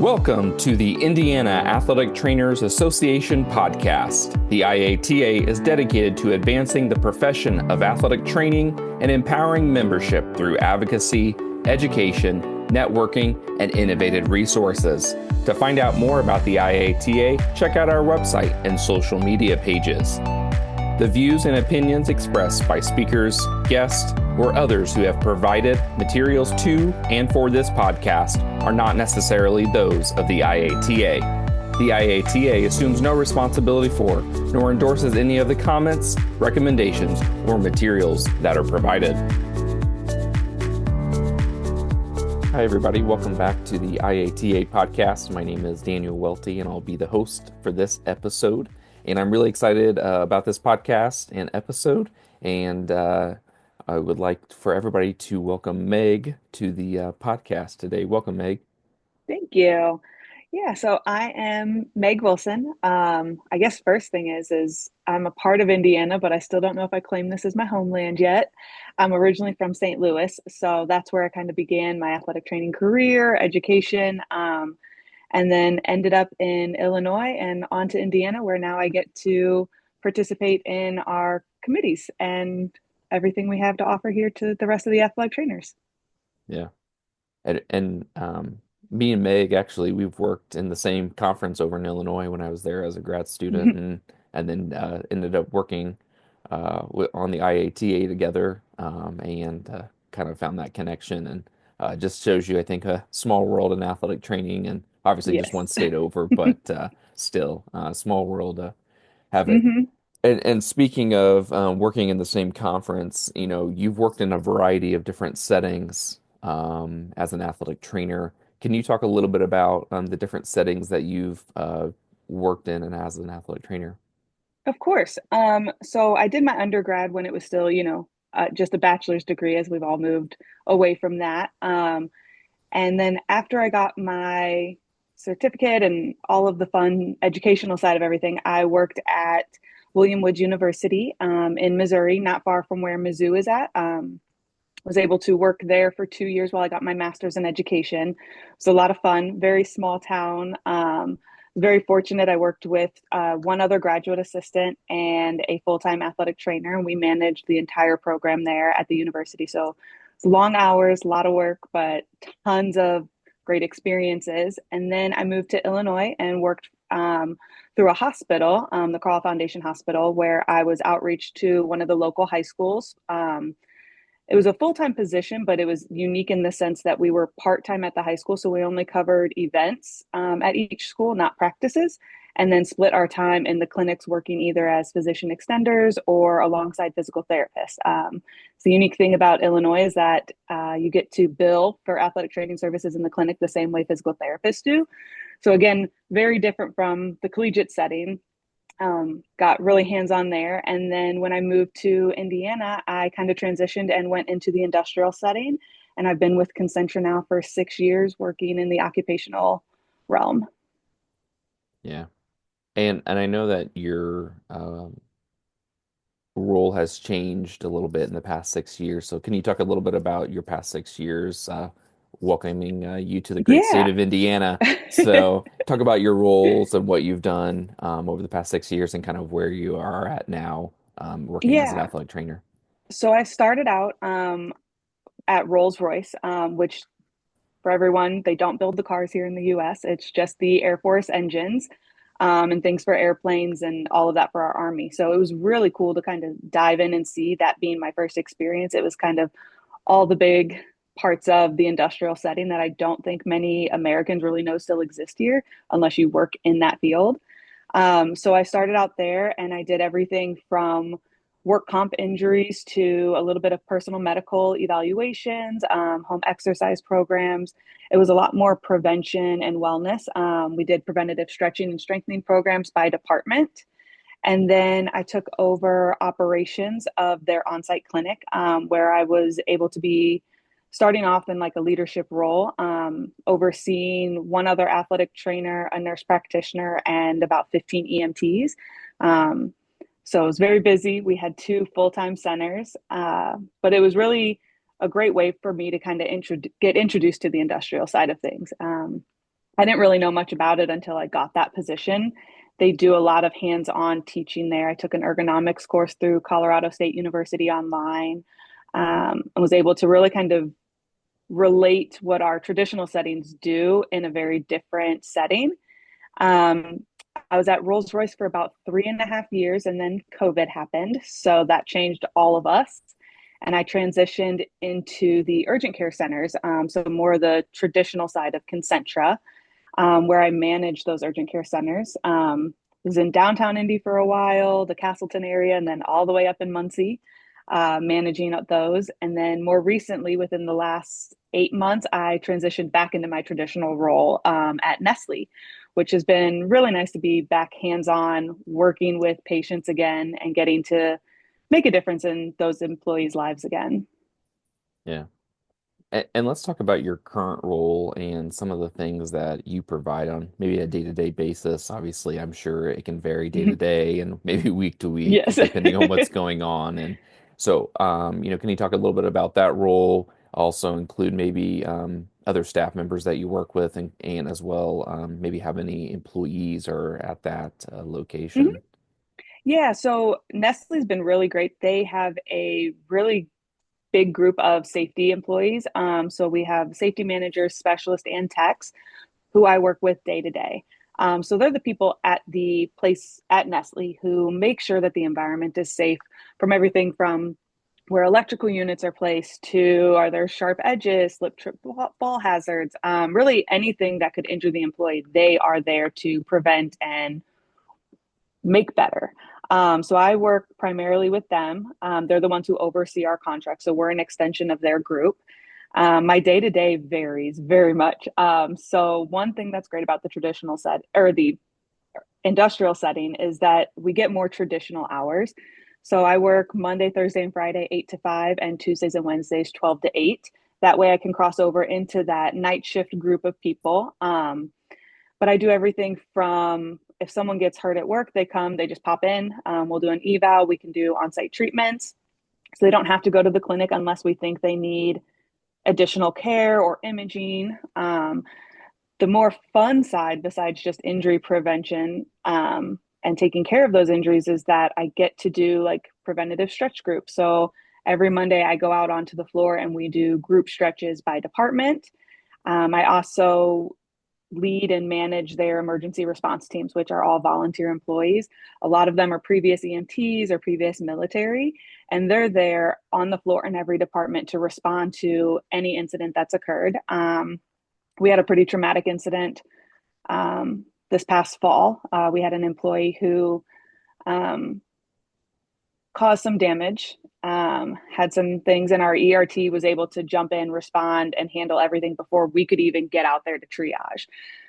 Welcome to the Indiana Athletic Trainers Association podcast. The IATA is dedicated to advancing the profession of athletic training and empowering membership through advocacy, education, networking, and innovative resources. To find out more about the IATA, check out our website and social media pages. The views and opinions expressed by speakers, guests, or others who have provided materials to and for this podcast are not necessarily those of the IATA. The IATA assumes no responsibility for, nor endorses any of the comments, recommendations, or materials that are provided. Hi, everybody. Welcome back to the IATA podcast. My name is Daniel Welty, and I'll be the host for this episode. And I'm really excited about this podcast and episode. And I would like for everybody to welcome Meg to the podcast today. Welcome, Meg. Thank you. Yeah, so I am Meg Wilson. I guess first thing is I'm a part of Indiana, but I still don't know if I claim this as my homeland yet. I'm originally from St. Louis, so that's where I kind of began my athletic training career, education, and then ended up in Illinois and on to Indiana, where now I get to participate in our committees and everything we have to offer here to the rest of the athletic trainers. Yeah. And me and Meg, actually, we've worked in the same conference over in Illinois when I was there as a grad student, and then ended up working on the IATA together, and kind of found that connection. And just shows you, I think, a small world in athletic training, and obviously just one Yes. state over, but still, small world have it. hmm And speaking of working in the same conference, you've worked in a variety of different settings as an athletic trainer. Can you talk a little bit about the different settings that you've worked in and as an athletic trainer? Of course. So I did my undergrad when it was still, just a bachelor's degree, as we've all moved away from that. And then after I got my certificate and all of the fun educational side of everything, I worked at William Woods University in Missouri, not far from where Mizzou is at. Was able to work there for 2 years while I got my master's in education. It was a lot of fun, very small town. Very fortunate. I worked with one other graduate assistant and a full-time athletic trainer, and we managed the entire program there at the university. So it's long hours, a lot of work, but tons of great experiences. And then I moved to Illinois and worked through a hospital, the Carl Foundation Hospital, where I was outreach to one of the local high schools. It was a full-time position, but it was unique in the sense that we were part-time at the high school. So we only covered events at each school, not practices, and then split our time in the clinics working either as physician extenders or alongside physical therapists. The unique thing about Illinois is that you get to bill for athletic training services in the clinic the same way physical therapists do. So again, very different from the collegiate setting. Got really hands-on there. And then when I moved to Indiana, I kind of transitioned and went into the industrial setting. And I've been with Concentra now for 6 years, working in the occupational realm. Yeah. And I know that your role has changed a little bit in the past 6 years. So can you talk a little bit about your past 6 years, welcoming you to the great state Yeah. of Indiana? So talk about your roles and what you've done over the past 6 years and kind of where you are at now, working as an Yeah. athletic trainer. So I started out at Rolls-Royce, which for everyone, they don't build the cars here in the US. It's just the Air Force engines and things for airplanes and all of that for our Army. So it was really cool to kind of dive in and see that being my first experience. It was kind of all the big parts of the industrial setting that I don't think many Americans really know still exist here unless you work in that field. So I started out there and I did everything from work comp injuries to a little bit of personal medical evaluations, home exercise programs. It was a lot more prevention and wellness. We did preventative stretching and strengthening programs by department. And then I took over operations of their on-site clinic, where I was able to be starting off in like a leadership role, overseeing one other athletic trainer, a nurse practitioner, and about 15 EMTs. So it was very busy. We had two full-time centers, but it was really a great way for me to kind of get introduced to the industrial side of things. I didn't really know much about it until I got that position. They do a lot of hands-on teaching there. I took an ergonomics course through Colorado State University online, and was able to really kind of relate what our traditional settings do in a very different setting. Um, I was at Rolls-Royce for about 3.5 years, and then COVID happened. So that changed all of us. And I transitioned into the urgent care centers, so more the traditional side of Concentra, where I managed those urgent care centers. Was in downtown Indy for a while, the Castleton area, and then all the way up in Muncie, managing those. And then more recently, within the last 8 months, I transitioned back into my traditional role at Nestle, which has been really nice to be back hands-on, working with patients again, and getting to make a difference in those employees' lives again. Yeah. And let's talk about your current role and some of the things that you provide on maybe a day-to-day basis. Obviously, I'm sure it can vary day to day and maybe week to week, Yes. depending on what's going on. And so, can you talk a little bit about that role? Also include maybe other staff members that you work with, and as well, maybe how many employees are at that Mhm. location. Yeah, so Nestle's been really great. They have a really big group of safety employees. So we have safety managers, specialists, and techs who I work with day to day. So they're the people at the place at Nestle who make sure that the environment is safe, from everything from where electrical units are placed to are there sharp edges, slip, trip, fall hazards, really anything that could injure the employee. They are there to prevent and make better. So I work primarily with them. They're the ones who oversee our contract. So we're an extension of their group. My day to day varies very much. So one thing that's great about the traditional set or the industrial setting is that we get more traditional hours. So I work Monday, Thursday, and Friday, 8 to 5, and Tuesdays and Wednesdays, 12 to 8. That way I can cross over into that night shift group of people. But I do everything from if someone gets hurt at work, they come, they just pop in. We'll do an eval. We can do on site treatments. So they don't have to go to the clinic unless we think they need additional care or imaging. The more fun side, besides just injury prevention and taking care of those injuries, is that I get to do like preventative stretch groups. So every Monday, I go out onto the floor and we do group stretches by department. I also lead and manage their emergency response teams, which are all volunteer employees. A lot of them are previous EMTs or previous military, and they're there on the floor in every department to respond to any incident that's occurred. We had a pretty traumatic incident this past fall. We had an employee who um, caused some damage, had some things, and our ERT was able to jump in, respond, and handle everything before we could even get out there to triage.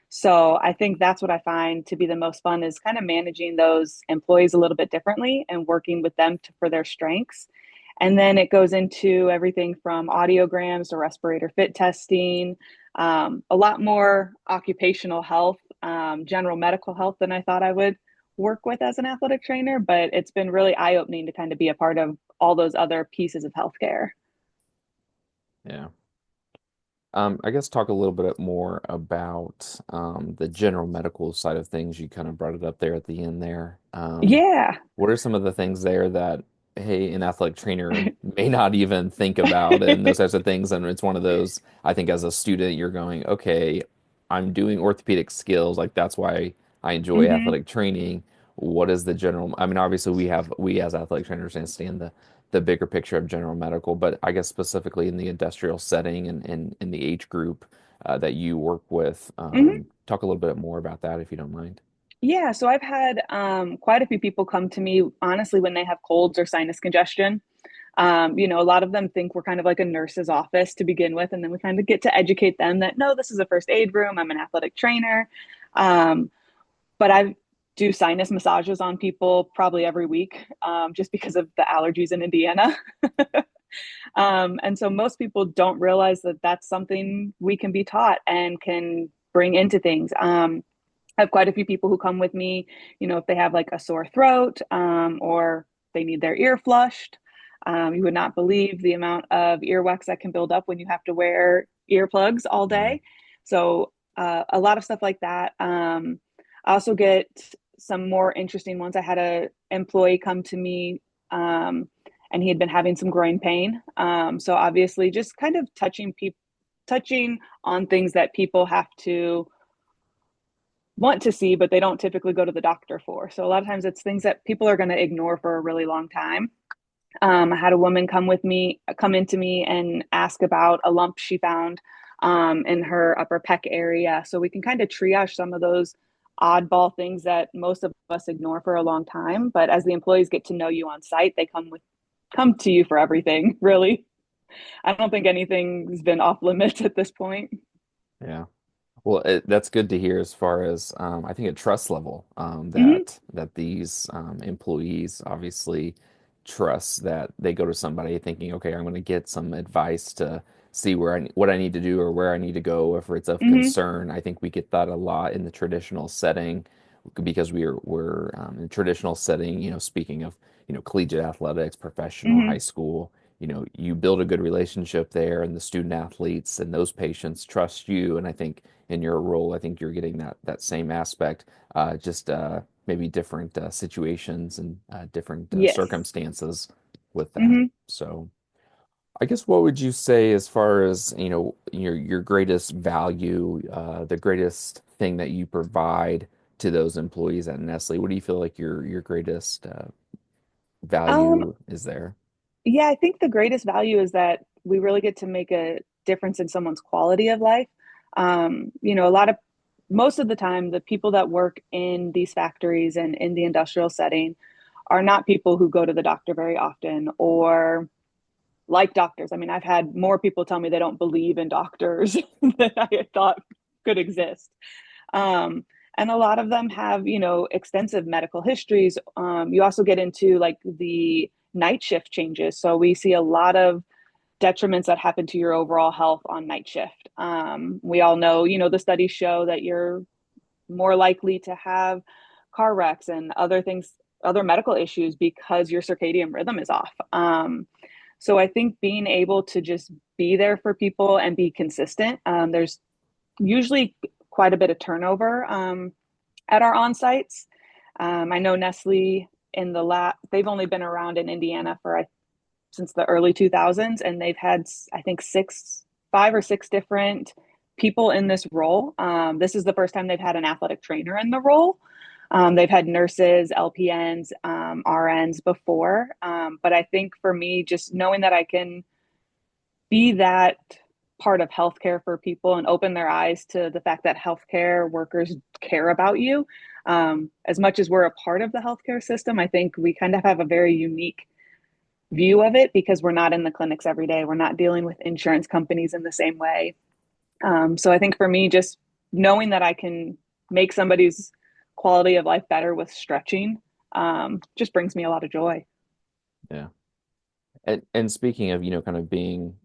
So I think that's what I find to be the most fun is kind of managing those employees a little bit differently and working with them for their strengths. And then it goes into everything from audiograms to respirator fit testing, a lot more occupational health, general medical health than I thought I would work with as an athletic trainer, but it's been really eye opening to kind of be a part of all those other pieces of healthcare. Yeah. I guess talk a little bit more about the general medical side of things. You kind of brought it up there at the end there. Yeah. What are some of the things there that, hey, an athletic trainer may not even think about and those types of things? And it's one of those, I think as a student, you're going, okay, I'm doing orthopedic skills. Like that's why I enjoy hmm athletic training. What is the general? I mean, obviously we as athletic trainers understand the bigger picture of general medical, but I guess specifically in the industrial setting and in the age group that you work with, hmm talk a little bit more about that if you don't mind. Yeah. So I've had quite a few people come to me, honestly, when they have colds or sinus congestion. A lot of them think we're kind of like a nurse's office to begin with, and then we kind of get to educate them that no, this is a first aid room. I'm an athletic trainer. Um, but I do sinus massages on people probably every week just because of the allergies in Indiana. And so most people don't realize that that's something we can be taught and can bring into things. I have quite a few people who come with me, if they have like a sore throat or they need their ear flushed. You would not believe the amount of earwax that can build up when you have to wear earplugs all Mm. day. So a lot of stuff like that. I also get some more interesting ones. I had a employee come to me, and he had been having some groin pain. So obviously, just kind of touching on things that people have to want to see, but they don't typically go to the doctor for. So a lot of times it's things that people are going to ignore for a really long time. I had a woman come into me and ask about a lump she found in her upper pec area. So we can kind of triage some of those oddball things that most of us ignore for a long time. But as the employees get to know you on site, they come to you for everything, really. I don't think anything's been off limits at this point. Yeah. Well, that's good to hear as far as I think a trust level Hmm. that these employees obviously trust that they go to somebody thinking, okay, I'm going to get some advice to see what I need to do or where I need to go if it's of Hmm. concern. I think we get that a lot in the traditional setting because we're in traditional setting, speaking of, collegiate athletics, professional, high Hmm. school, you build a good relationship there and the student athletes and those patients trust you. And I think in your role, I think you're getting that same aspect, just maybe different situations and different Yes. circumstances with that. Hmm. So I guess what would you say as far as, your greatest value, the greatest thing that you provide to those employees at Nestle? What do you feel like your greatest Um, value is there? yeah, I think the greatest value is that we really get to make a difference in someone's quality of life. Most of the time, the people that work in these factories and in the industrial setting are not people who go to the doctor very often or like doctors. I mean, I've had more people tell me they don't believe in doctors than I had thought could exist. Um, and a lot of them have, extensive medical histories. You also get into like the night shift changes. So we see a lot of detriments that happen to your overall health on night shift. We all know, the studies show that you're more likely to have car wrecks and other things, other medical issues because your circadian rhythm is off. So I think being able to just be there for people and be consistent. There's usually quite a bit of turnover at our on sites. I know Nestle they've only been around in Indiana for since the early 2000s, and they've had I think 5 or 6 different people in this role. This is the first time they've had an athletic trainer in the role. They've had nurses, LPNs, RNs before, but I think for me, just knowing that I can be that part of healthcare for people and open their eyes to the fact that healthcare workers care about you. As much as we're a part of the healthcare system, I think we kind of have a very unique view of it because we're not in the clinics every day. We're not dealing with insurance companies in the same way. So I think for me, just knowing that I can make somebody's quality of life better with stretching just brings me a lot of joy. Yeah. And speaking of, kind of being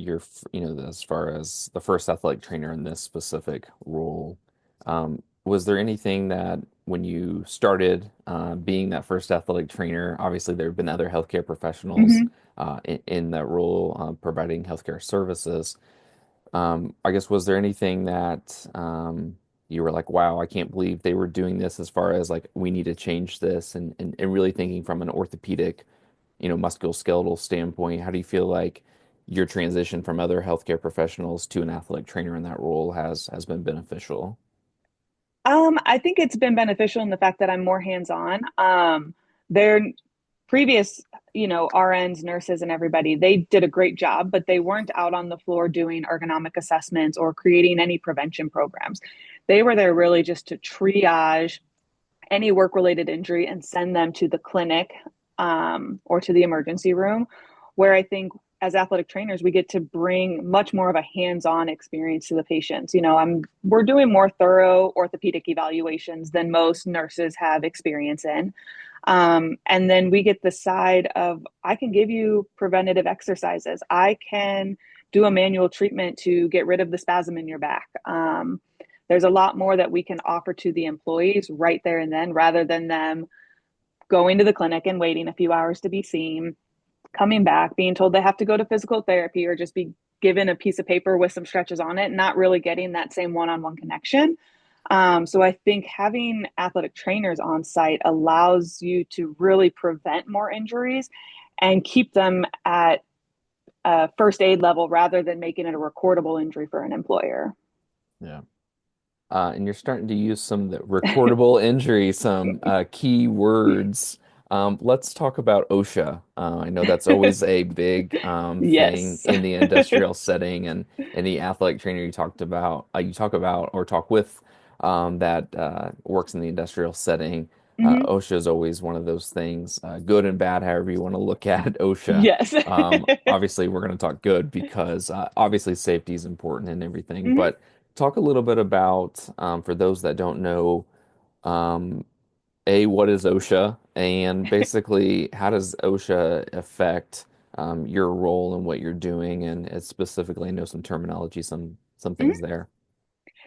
as far as the first athletic trainer in this specific role, was there anything that when you started being that first athletic trainer, obviously there have been other healthcare professionals Mm-hmm. in that role providing healthcare services. I guess was there anything that you were like, wow, I can't believe they were doing this as far as like we need to change this and really thinking from an orthopedic musculoskeletal standpoint, how do you feel like your transition from other healthcare professionals to an athletic trainer in that role has been beneficial? I think it's been beneficial in the fact that I'm more hands-on. Their previous, RNs, nurses, and everybody, they did a great job, but they weren't out on the floor doing ergonomic assessments or creating any prevention programs. They were there really just to triage any work-related injury and send them to the clinic or to the emergency room, where I think as athletic trainers, we get to bring much more of a hands-on experience to the patients. We're doing more thorough orthopedic evaluations than most nurses have experience in. And then we get the side of I can give you preventative exercises. I can do a manual treatment to get rid of the spasm in your back. There's a lot more that we can offer to the employees right there and then rather than them going to the clinic and waiting a few hours to be seen, coming back, being told they have to go to physical therapy or just be given a piece of paper with some stretches on it, not really getting that same one-on-one connection. So I think having athletic trainers on site allows you to really prevent more injuries and keep them at a first aid level rather than making it a recordable injury for an employer. Yeah. And you're starting to use some of the recordable injury, some key words. Let's talk about OSHA. I know that's always a big thing Yes. in the industrial setting, and the athletic trainer you talk about or talk with that works in the industrial setting. Hmm. OSHA is always one of those things, good and bad, however you want to look at OSHA. Yes. Obviously, we're going to talk good because obviously safety is important and everything, Hmm. but talk a little bit about, for those that don't know, um, what is OSHA, and basically how does OSHA affect your role and what you're doing, and specifically, I know some terminology, some Hmm. things there.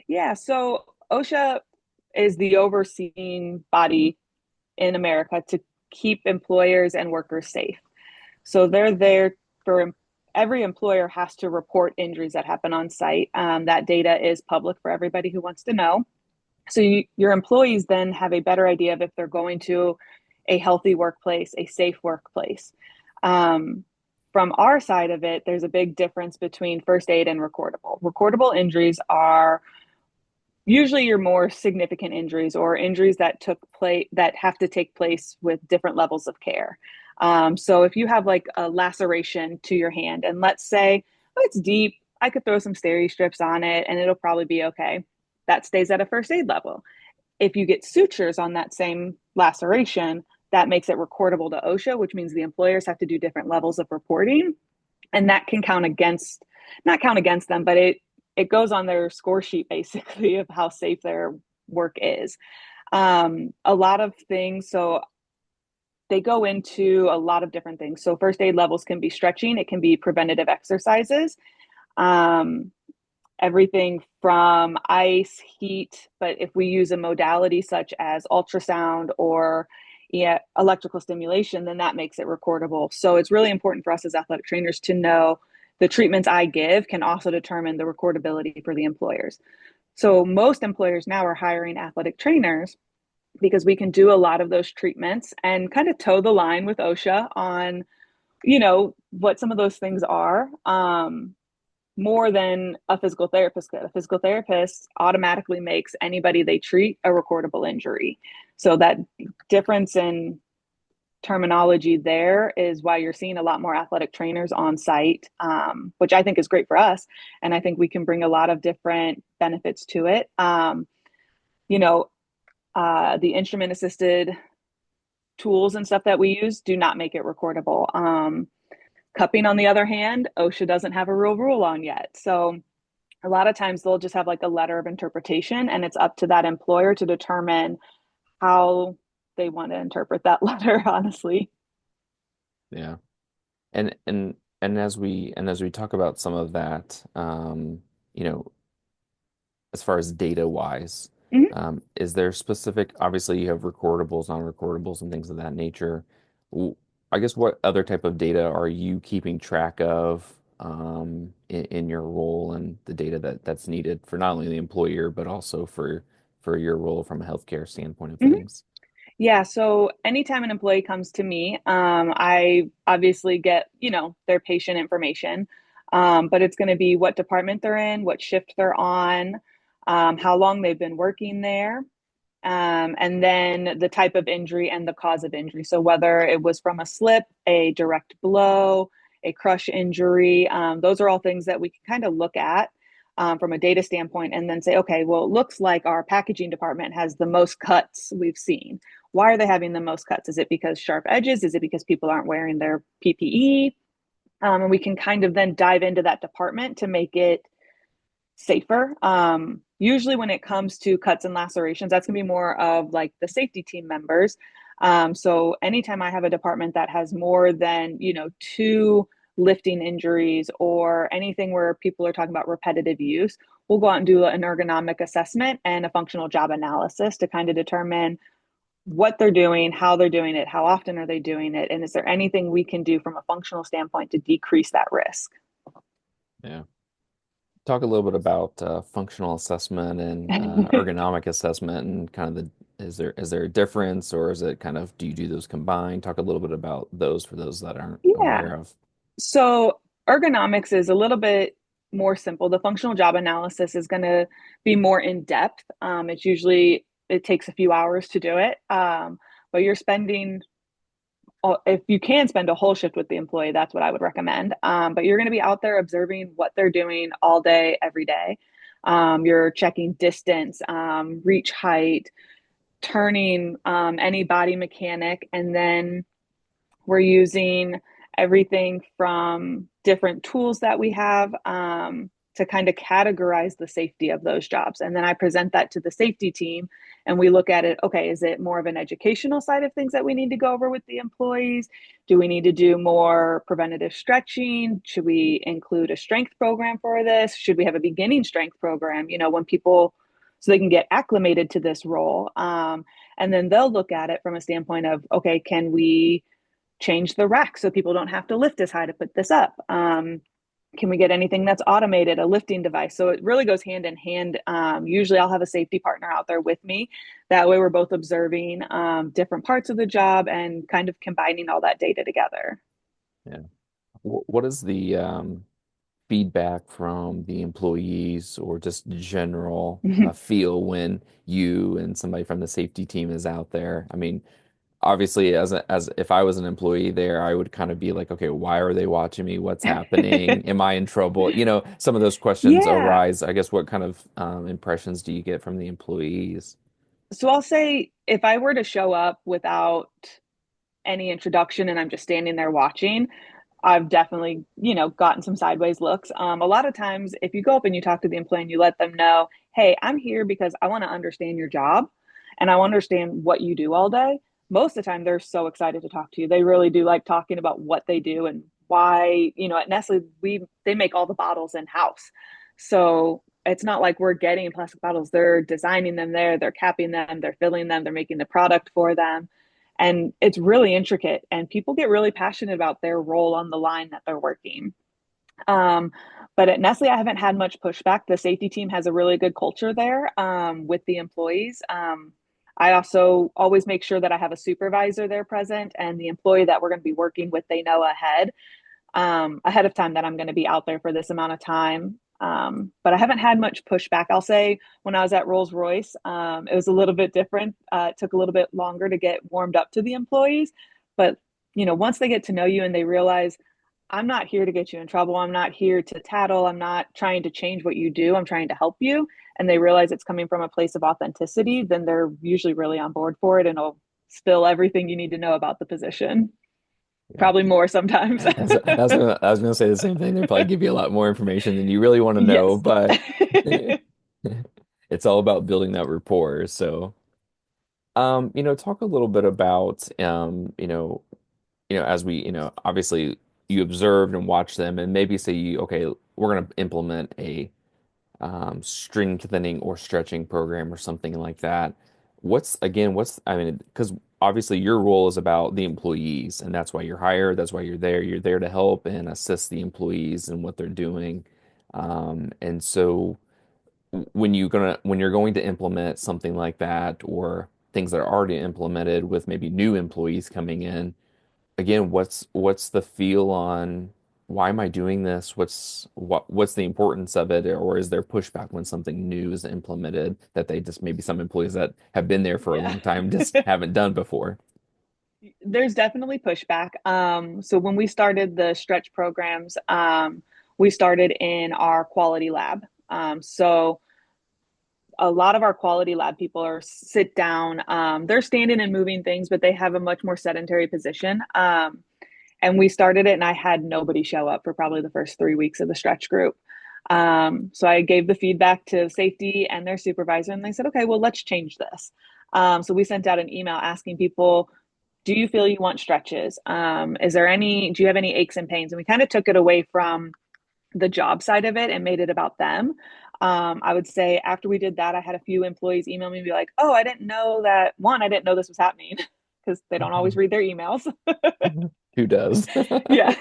Yeah, so OSHA is the overseeing body in America to keep employers and workers safe. So they're there for every employer has to report injuries that happen on site. That data is public for everybody who wants to know. So your employees then have a better idea of if they're going to a healthy workplace, a safe workplace. Um, from our side of it, there's a big difference between first aid and recordable. Recordable injuries are usually your more significant injuries or injuries that took place that have to take place with different levels of care. So if you have like a laceration to your hand, and let's say oh, it's deep, I could throw some steri strips on it and it'll probably be okay. That stays at a first aid level. If you get sutures on that same laceration, that makes it recordable to OSHA, which means the employers have to do different levels of reporting, and that can count against not count against them, but it goes on their score sheet basically of how safe their work is. A lot of things, so they go into a lot of different things. So first aid levels can be stretching, it can be preventative exercises, um, everything from ice, heat, but if we use a modality such as ultrasound or yeah, electrical stimulation, then that makes it recordable. So it's really important for us as athletic trainers to know the treatments I give can also determine the recordability for the employers. So most employers now are hiring athletic trainers because we can do a lot of those treatments and kind of toe the line with OSHA on, what some of those things are. More than a physical therapist could. A physical therapist automatically makes anybody they treat a recordable injury. So that difference in terminology there is why you're seeing a lot more athletic trainers on site, which I think is great for us. And I think we can bring a lot of different benefits to it. You know, the instrument assisted tools and stuff that we use do not make it recordable. Cupping, on the other hand, OSHA doesn't have a real rule on yet. So a lot of times they'll just have like a letter of interpretation, and it's up to that employer to determine how they want to interpret that letter, honestly. Yeah. And as we talk about some of that, you know, as far as data wise, Mm-hmm. is there specific, obviously you have recordables, non-recordables, and things of that nature. W- I guess what other type of data are you keeping track of in your role and the data that's needed for not only the employer, but also for your role from a healthcare standpoint of Mm-hmm. things? Yeah, so anytime an employee comes to me, I obviously get, their patient information, but it's going to be what department they're in, what shift they're on, how long they've been working there, and then the type of injury and the cause of injury. So whether it was from a slip, a direct blow, a crush injury, those are all things that we can kind of look at from a data standpoint and then say, okay, well, it looks like our packaging department has the most cuts we've seen. Why are they having the most cuts? Is it because sharp edges? Is it because people aren't wearing their PPE? And we can kind of then dive into that department to make it safer. Usually, when it comes to cuts and lacerations, that's going to be more of like the safety team members. So, anytime I have a department that has more than, two lifting injuries or anything where people are talking about repetitive use, we'll go out and do an ergonomic assessment and a functional job analysis to kind of determine what they're doing, how they're doing it, how often are they doing it, and is there anything we can do from a functional standpoint to decrease that risk? Yeah. Talk a little bit about functional assessment and ergonomic assessment and kind of is there a difference, or is it kind of, do you do those combined? Talk a little bit about those for those that aren't Yeah. aware of. So ergonomics is a little bit more simple. The functional job analysis is going to be more in depth. It takes a few hours to do it. But you're spending, if you can spend a whole shift with the employee, that's what I would recommend. But you're going to be out there observing what they're doing all day, every day. You're checking distance, reach height, turning, any body mechanic, and then we're using everything from different tools that we have, to kind of categorize the safety of those jobs. And then I present that to the safety team and we look at it. Okay, is it more of an educational side of things that we need to go over with the employees? Do we need to do more preventative stretching? Should we include a strength program for this? Should we have a beginning strength program, when people, so they can get acclimated to this role? And then they'll look at it from a standpoint of, okay, can we change the rack so people don't have to lift as high to put this up? Can we get anything that's automated, a lifting device? So it really goes hand in hand. Usually I'll have a safety partner out there with me. That way we're both observing different parts of the job and kind of combining all that data together. Yeah. What is the feedback from the employees or just general feel when you and somebody from the safety team is out there? I mean, obviously, as if I was an employee there, I would kind of be like, okay, why are they watching me? What's happening? Am I in trouble? Some of those questions Yeah. arise. I guess, what kind of impressions do you get from the employees? So I'll say if I were to show up without any introduction and I'm just standing there watching, I've definitely, gotten some sideways looks. A lot of times, if you go up and you talk to the employee and you let them know, hey, I'm here because I want to understand your job and I want to understand what you do all day. Most of the time, they're so excited to talk to you. They really do like talking about what they do and why, at Nestle, they make all the bottles in house. So it's not like we're getting plastic bottles. They're designing them there, they're capping them, they're filling them, they're making the product for them, and it's really intricate and people get really passionate about their role on the line that they're working. um, but at Nestle I haven't had much pushback. The safety team has a really good culture there, with the employees. I also always make sure that I have a supervisor there present, and the employee that we're going to be working with, they know ahead of time that I'm going to be out there for this amount of time. But I haven't had much pushback. I'll say when I was at Rolls Royce, it was a little bit different. It took a little bit longer to get warmed up to the employees. But, once they get to know you and they realize I'm not here to get you in trouble, I'm not here to tattle, I'm not trying to change what you do, I'm trying to help you. And they realize it's coming from a place of authenticity, then they're usually really on board for it and will spill everything you need to know about the position. Yeah. Probably more sometimes. I was gonna say the same thing. They probably give you a lot more information than you really want to know, Yes. but it's all about building that rapport. So, talk a little bit about, as we, obviously you observed and watched them, and maybe say, okay, we're going to implement a strengthening or stretching program or something like that. I mean, because obviously your role is about the employees, and that's why you're hired. That's why you're there. You're there to help and assist the employees and what they're doing. And so when you're going to implement something like that, or things that are already implemented with maybe new employees coming in, again, what's the feel on, why am I doing this? What's the importance of it? Or is there pushback when something new is implemented that they just, maybe some employees that have been there for a Yeah. long time just haven't done before? There's definitely pushback. So when we started the stretch programs, we started in our quality lab. So a lot of our quality lab people are sit down. They're standing and moving things, but they have a much more sedentary position. And we started it, and I had nobody show up for probably the first 3 weeks of the stretch group. So I gave the feedback to safety and their supervisor, and they said, okay, well, let's change this. So we sent out an email asking people, do you feel you want stretches? Do you have any aches and pains? And we kind of took it away from the job side of it and made it about them. I would say after we did that, I had a few employees email me and be like, oh, I didn't know this was happening because they don't always read their emails. Who does? Yeah.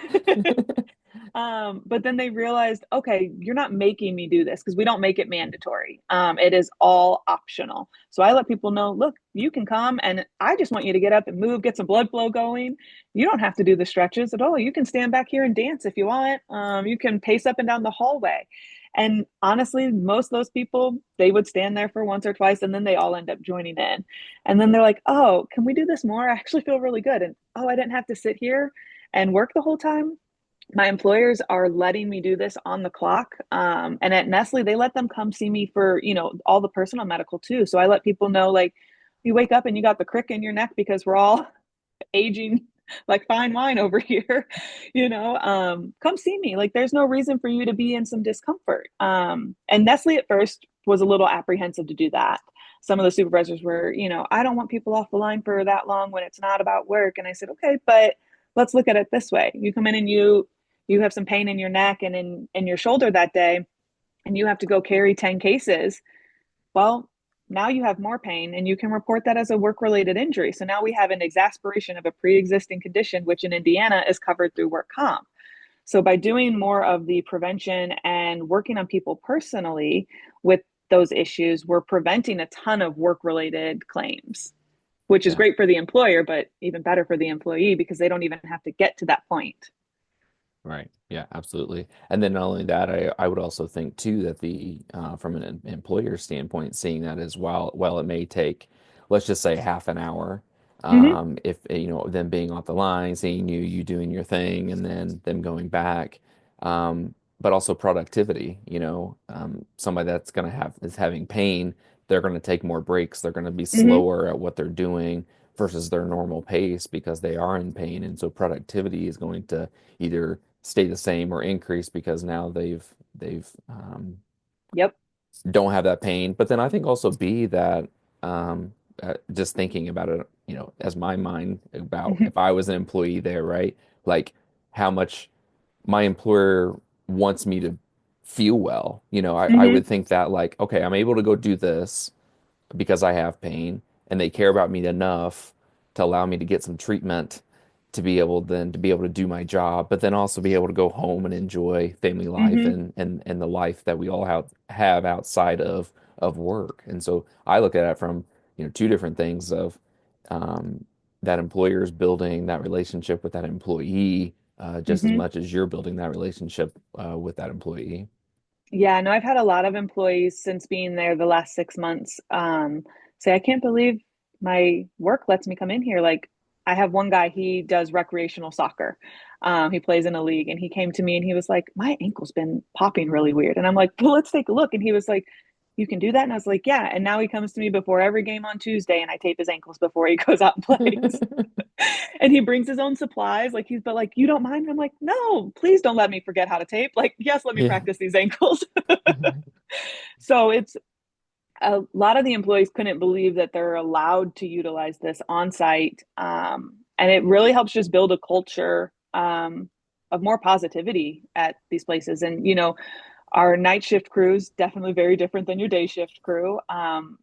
But then they realized, okay, you're not making me do this because we don't make it mandatory. It is all optional. So I let people know, look, you can come and I just want you to get up and move, get some blood flow going. You don't have to do the stretches at all. You can stand back here and dance if you want. You can pace up and down the hallway. And honestly, most of those people, they would stand there for once or twice and then they all end up joining in. And then they're like, oh, can we do this more? I actually feel really good. And oh, I didn't have to sit here and work the whole time. My employers are letting me do this on the clock. And at Nestle, they let them come see me for, all the personal medical too. So I let people know, like, you wake up and you got the crick in your neck because we're all aging like fine wine over here, come see me. Like, there's no reason for you to be in some discomfort. And Nestle at first was a little apprehensive to do that. Some of the supervisors were, I don't want people off the line for that long when it's not about work. And I said, okay, but let's look at it this way. You come in and you have some pain in your neck and in your shoulder that day, and you have to go carry 10 cases. Well, now you have more pain and you can report that as a work related injury. So now we have an exasperation of a pre existing condition, which in Indiana is covered through work comp. So by doing more of the prevention and working on people personally with those issues, we're preventing a ton of work related claims, which is Yeah. great for the employer, but even better for the employee because they don't even have to get to that point. Right. Yeah, absolutely. And then not only that, I would also think too that from an employer standpoint, seeing that as well, while it may take, let's just say half an hour, Mm-hmm. if them being off the line, seeing you doing your thing, and then them going back, but also productivity. Somebody is having pain, they're going to take more breaks. They're going to be Mm-hmm. slower at what they're doing versus their normal pace because they are in pain, and so productivity is going to either stay the same or increase because now they've Yep. don't have that pain. But then I think also B that just thinking about it, as my mind about Mm-hmm. if I was an employee there, right? Like how much my employer wants me to feel well. I Mm-hmm. would think that like, okay, I'm able to go do this because I have pain and they care about me enough to allow me to get some treatment to be able to do my job, but then also be able to go home and enjoy family life Mm-hmm. and the life that we all have outside of work. And so I look at it from, two different things of um, that employer is building that relationship with that employee just as Mm-hmm. much as you're building that relationship with that employee. Yeah, no, I've had a lot of employees since being there the last 6 months say, I can't believe my work lets me come in here. Like, I have one guy, he does recreational soccer. He plays in a league, and he came to me and he was like, my ankle's been popping really weird. And I'm like, well, let's take a look. And he was like, you can do that? And I was like, yeah. And now he comes to me before every game on Tuesday, and I tape his ankles before he goes out and plays. And he brings his own supplies. Like, he's but like, you don't mind? I'm like, no, please don't let me forget how to tape. Like, yes, let me Yeah. practice these ankles. So it's a lot of the employees couldn't believe that they're allowed to utilize this on site. And it really helps just build a culture of more positivity at these places. And, our night shift crews definitely very different than your day shift crew. And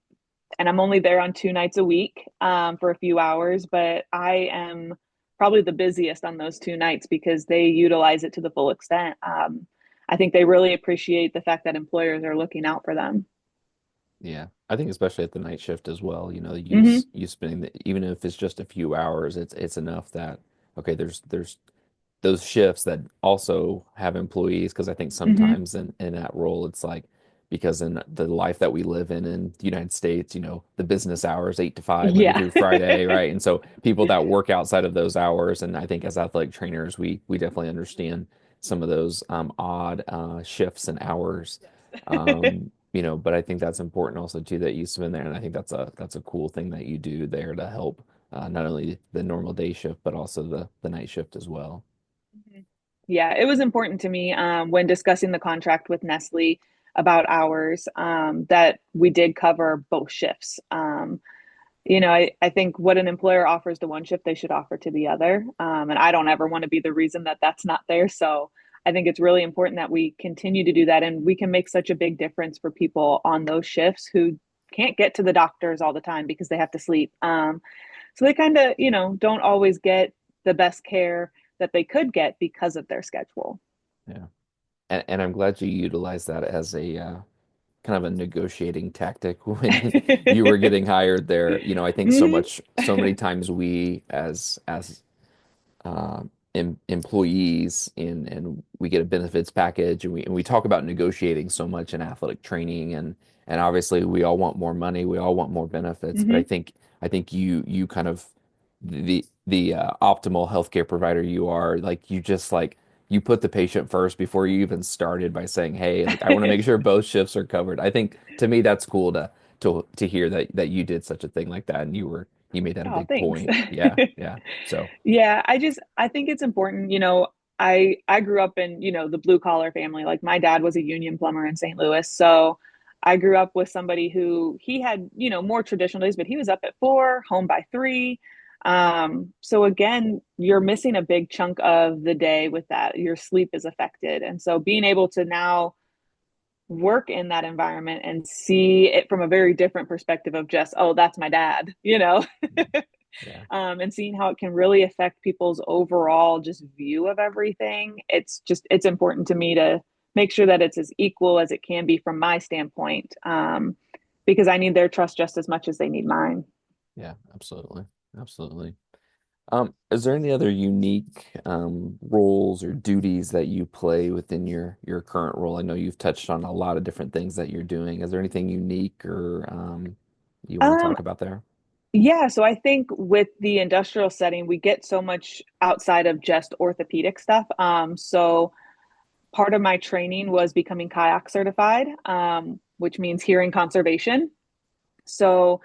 I'm only there on 2 nights a week for a few hours, but I am probably the busiest on those 2 nights because they utilize it to the full extent. I think they really appreciate the fact that employers are looking out for them. Yeah, I think especially at the night shift as well, Mm-hmm. you spending even if it's just a few hours, it's enough that okay, there's those shifts that also have employees because I think Mm-hmm. sometimes in that role it's like because in the life that we live in the United States, the business hours 8 to 5 Monday Yeah. through Friday, right? And so people that work outside of those hours, and I think as athletic trainers, we definitely understand some of those odd shifts and hours. Yes. But I think that's important also too that you spend there, and I think that's a cool thing that you do there to help not only the normal day shift but also the night shift as well. Yeah, it was important to me when discussing the contract with Nestle about hours that we did cover both shifts. I think what an employer offers to one shift, they should offer to the other. And I don't ever want to be the reason that that's not there. So I think it's really important that we continue to do that. And we can make such a big difference for people on those shifts who can't get to the doctors all the time because they have to sleep. So they kind of, don't always get the best care that they could get because of their schedule. Yeah. And I'm glad you utilized that as a kind of a negotiating tactic when you were getting hired there. I think Hmm. so many times we as employees and we get a benefits package and we talk about negotiating so much in athletic training and obviously we all want more money, we all want more benefits, but Hmm. I think you kind of the optimal healthcare provider you are, like you just like you put the patient first before you even started by saying, hey, like I want to make sure both shifts are covered. I think to me that's cool to hear that you did such a thing like that and you made that a Oh, big thanks. point. Yeah, yeah. So Yeah, I think it's important, I grew up in, the blue collar family. Like my dad was a union plumber in St. Louis. So I grew up with somebody who he had, more traditional days, but he was up at 4, home by 3. So again, you're missing a big chunk of the day with that. Your sleep is affected. And so being able to now work in that environment and see it from a very different perspective of just, oh, that's my dad, yeah. and seeing how it can really affect people's overall just view of everything. It's important to me to make sure that it's as equal as it can be from my standpoint, because I need their trust just as much as they need mine. Yeah, absolutely. Absolutely. Is there any other unique roles or duties that you play within your current role? I know you've touched on a lot of different things that you're doing. Is there anything unique or you want to Um, talk about there? yeah, so I think with the industrial setting, we get so much outside of just orthopedic stuff. So part of my training was becoming kayak certified, which means hearing conservation. So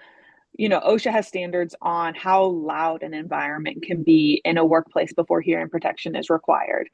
OSHA has standards on how loud an environment can be in a workplace before hearing protection is required.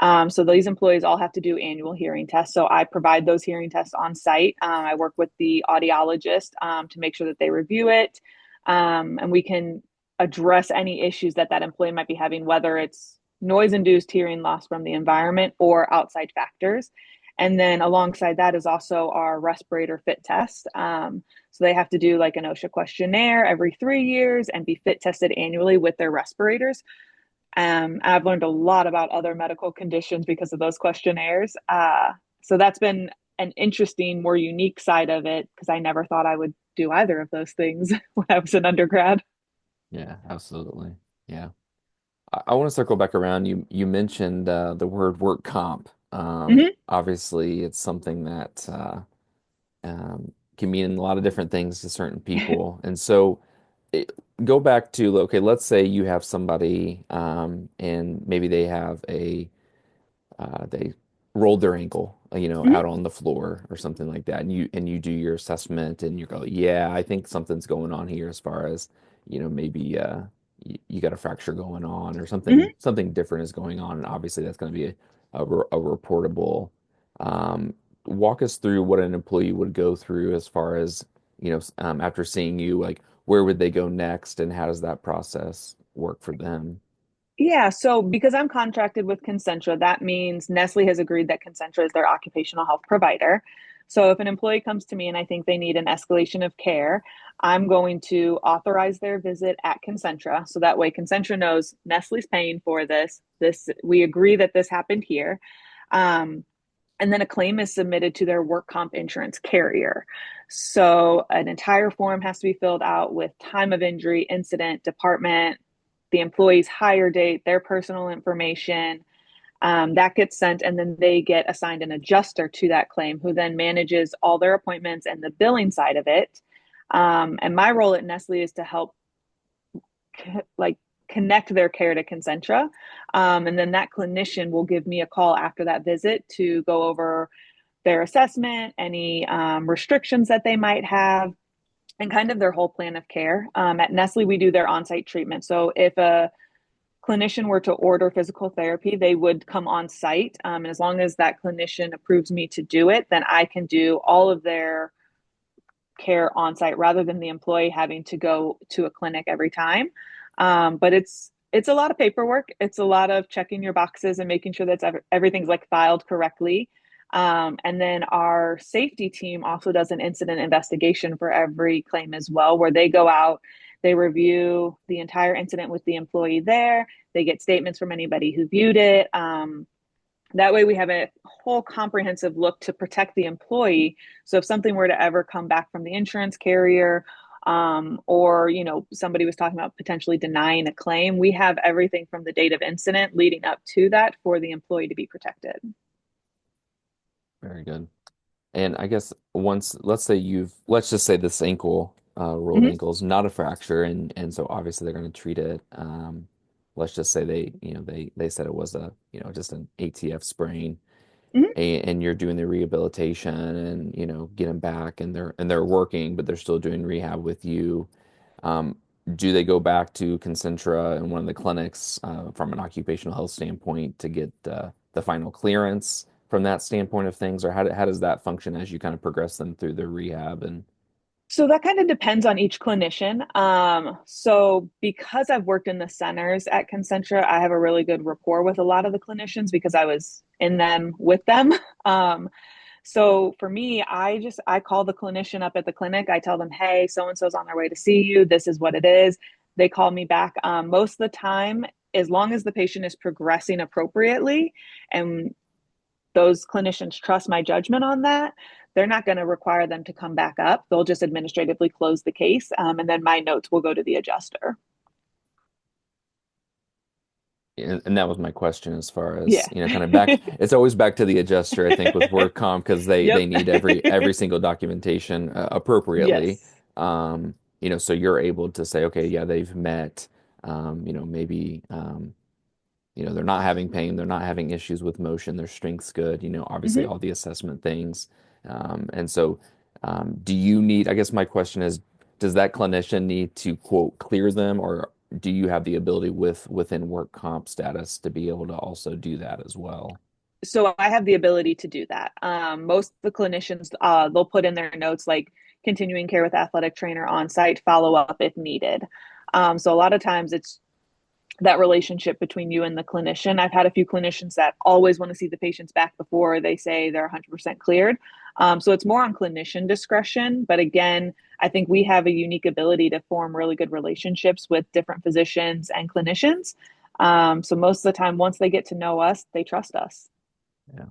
So these employees all have to do annual hearing tests. So I provide those hearing tests on site. I work with the audiologist to make sure that they review it, and we can address any issues that employee might be having, whether it's noise-induced hearing loss from the environment or outside factors. And then alongside that is also our respirator fit test. So they have to do like an OSHA questionnaire every 3 years and be fit tested annually with their respirators. I've learned a lot about other medical conditions because of those questionnaires. So that's been an interesting, more unique side of it because I never thought I would do either of those things when I was an undergrad. Yeah, absolutely. Yeah. I want to circle back around. You mentioned the word work comp. Hmm. Obviously, it's something that can mean a lot of different things to certain people. And so it, go back to, okay, let's say you have somebody and maybe they have they rolled their ankle, out Hmm. on the floor or something like that, and you do your assessment and you go, yeah, I think something's going on here as far as, maybe you got a fracture going on or Hmm. something different is going on, and obviously that's going to be a reportable. Um, Walk us through what an employee would go through as far as, after seeing you, like where would they go next and how does that process work for them? Yeah, so because I'm contracted with Concentra, that means Nestle has agreed that Concentra is their occupational health provider. So if an employee comes to me and I think they need an escalation of care, I'm going to authorize their visit at Concentra. So that way Concentra knows Nestle's paying for this. We agree that this happened here. Um, and then a claim is submitted to their work comp insurance carrier. So an entire form has to be filled out with time of injury, incident, department, the employee's hire date, their personal information. That gets sent, and then they get assigned an adjuster to that claim who then manages all their appointments and the billing side of it. And my role at Nestle is to help like connect their care to Concentra. And then that clinician will give me a call after that visit to go over their assessment, any restrictions that they might have, and kind of their whole plan of care. At Nestle, we do their on site treatment. So if a clinician were to order physical therapy, they would come on site. And as long as that clinician approves me to do it, then I can do all of their care on site rather than the employee having to go to a clinic every time. But it's a lot of paperwork. It's a lot of checking your boxes and making sure that everything's like filed correctly. And then our safety team also does an incident investigation for every claim as well, where they go out, they review the entire incident with the employee there, they get statements from anybody who viewed it. That way we have a whole comprehensive look to protect the employee. So if something were to ever come back from the insurance carrier, or somebody was talking about potentially denying a claim, we have everything from the date of incident leading up to that for the employee to be protected. Very good. And I guess once, let's just say this ankle, rolled Hmm. ankle is not a fracture, and so obviously they're going to treat it. Let's just say they said it was just an ATF sprain, Hmm. and you're doing the rehabilitation and get them back, and they're working, but they're still doing rehab with you. Um, do they go back to Concentra in one of the clinics from an occupational health standpoint to get the final clearance from that standpoint of things, or how does that function as you kind of progress them through their rehab and So that kind of depends on each clinician. So because I've worked in the centers at Concentra, I have a really good rapport with a lot of the clinicians because I was in them with them. Um, So for me, I call the clinician up at the clinic. I tell them, hey, so and so's on their way to see you. This is what it is. They call me back. Most of the time, as long as the patient is progressing appropriately and those clinicians trust my judgment on that, they're not going to require them to come back up. They'll just administratively close the case, and then my notes will go to the adjuster. and that was my question as far as Yeah. kind of back. It's always back to the adjuster, I think, with work comp because they Yep. need every single documentation appropriately. Yes. So you're able to say, okay, yeah, they've met. Maybe they're not having pain, they're not having issues with motion, their strength's good, obviously Hmm. all the assessment things. And so, do you need, I guess my question is, does that clinician need to quote clear them, or do you have the ability within work comp status to be able to also do that as well? So I have the ability to do that. Most of the clinicians, they'll put in their notes like continuing care with athletic trainer on site, follow up if needed. So a lot of times it's that relationship between you and the clinician. I've had a few clinicians that always want to see the patients back before they say they're 100% cleared. So it's more on clinician discretion. But again, I think we have a unique ability to form really good relationships with different physicians and clinicians. So most of the time, once they get to know us, they trust us. Yeah.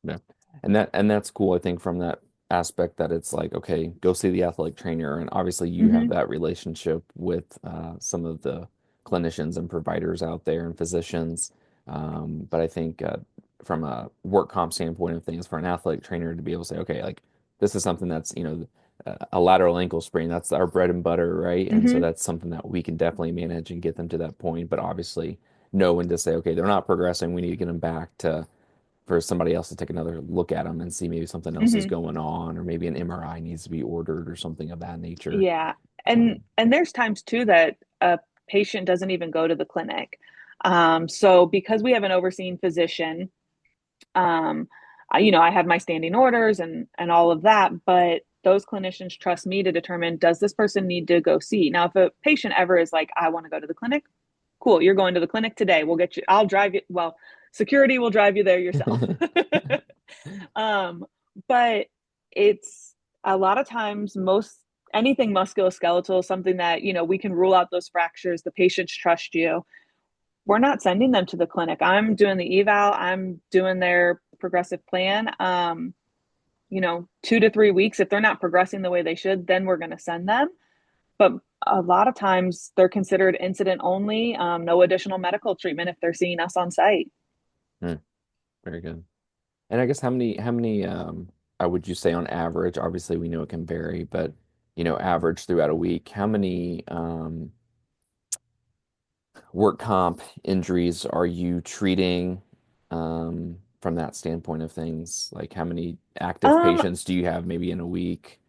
Yeah. And that's cool, I think, from that aspect that it's like, okay, go see the athletic trainer. And obviously you have Hmm. that relationship with some of the clinicians and providers out there and physicians. But I think from a work comp standpoint of things, for an athletic trainer to be able to say, okay, like this is something that's, a lateral ankle sprain, that's our bread and butter, right? And so Hmm. that's something that we can definitely manage and get them to that point. But obviously know when to say, okay, they're not progressing. We need to get them back to for somebody else to take another look at them and see maybe something else is Hmm. going on, or maybe an MRI needs to be ordered or something of that nature. Yeah. And Um, and there's times too that a patient doesn't even go to the clinic. So because we have an overseeing physician, um, I have my standing orders and all of that, but those clinicians trust me to determine, does this person need to go see? Now, if a patient ever is like, I want to go to the clinic, cool, you're going to the clinic today. We'll get you, I'll drive you. Well, security will drive you there yourself. Um, but it's a lot of times most anything musculoskeletal, something that, we can rule out those fractures, the patients trust you. We're not sending them to the clinic. I'm doing the eval, I'm doing their progressive plan. 2 to 3 weeks. If they're not progressing the way they should, then we're going to send them. But a lot of times they're considered incident only, no additional medical treatment if they're seeing us on site. hmm, very good. And I guess how many would you say on average, obviously we know it can vary, but average throughout a week, how many work comp injuries are you treating from that standpoint of things? Like how many active Um, patients do you have maybe in a week?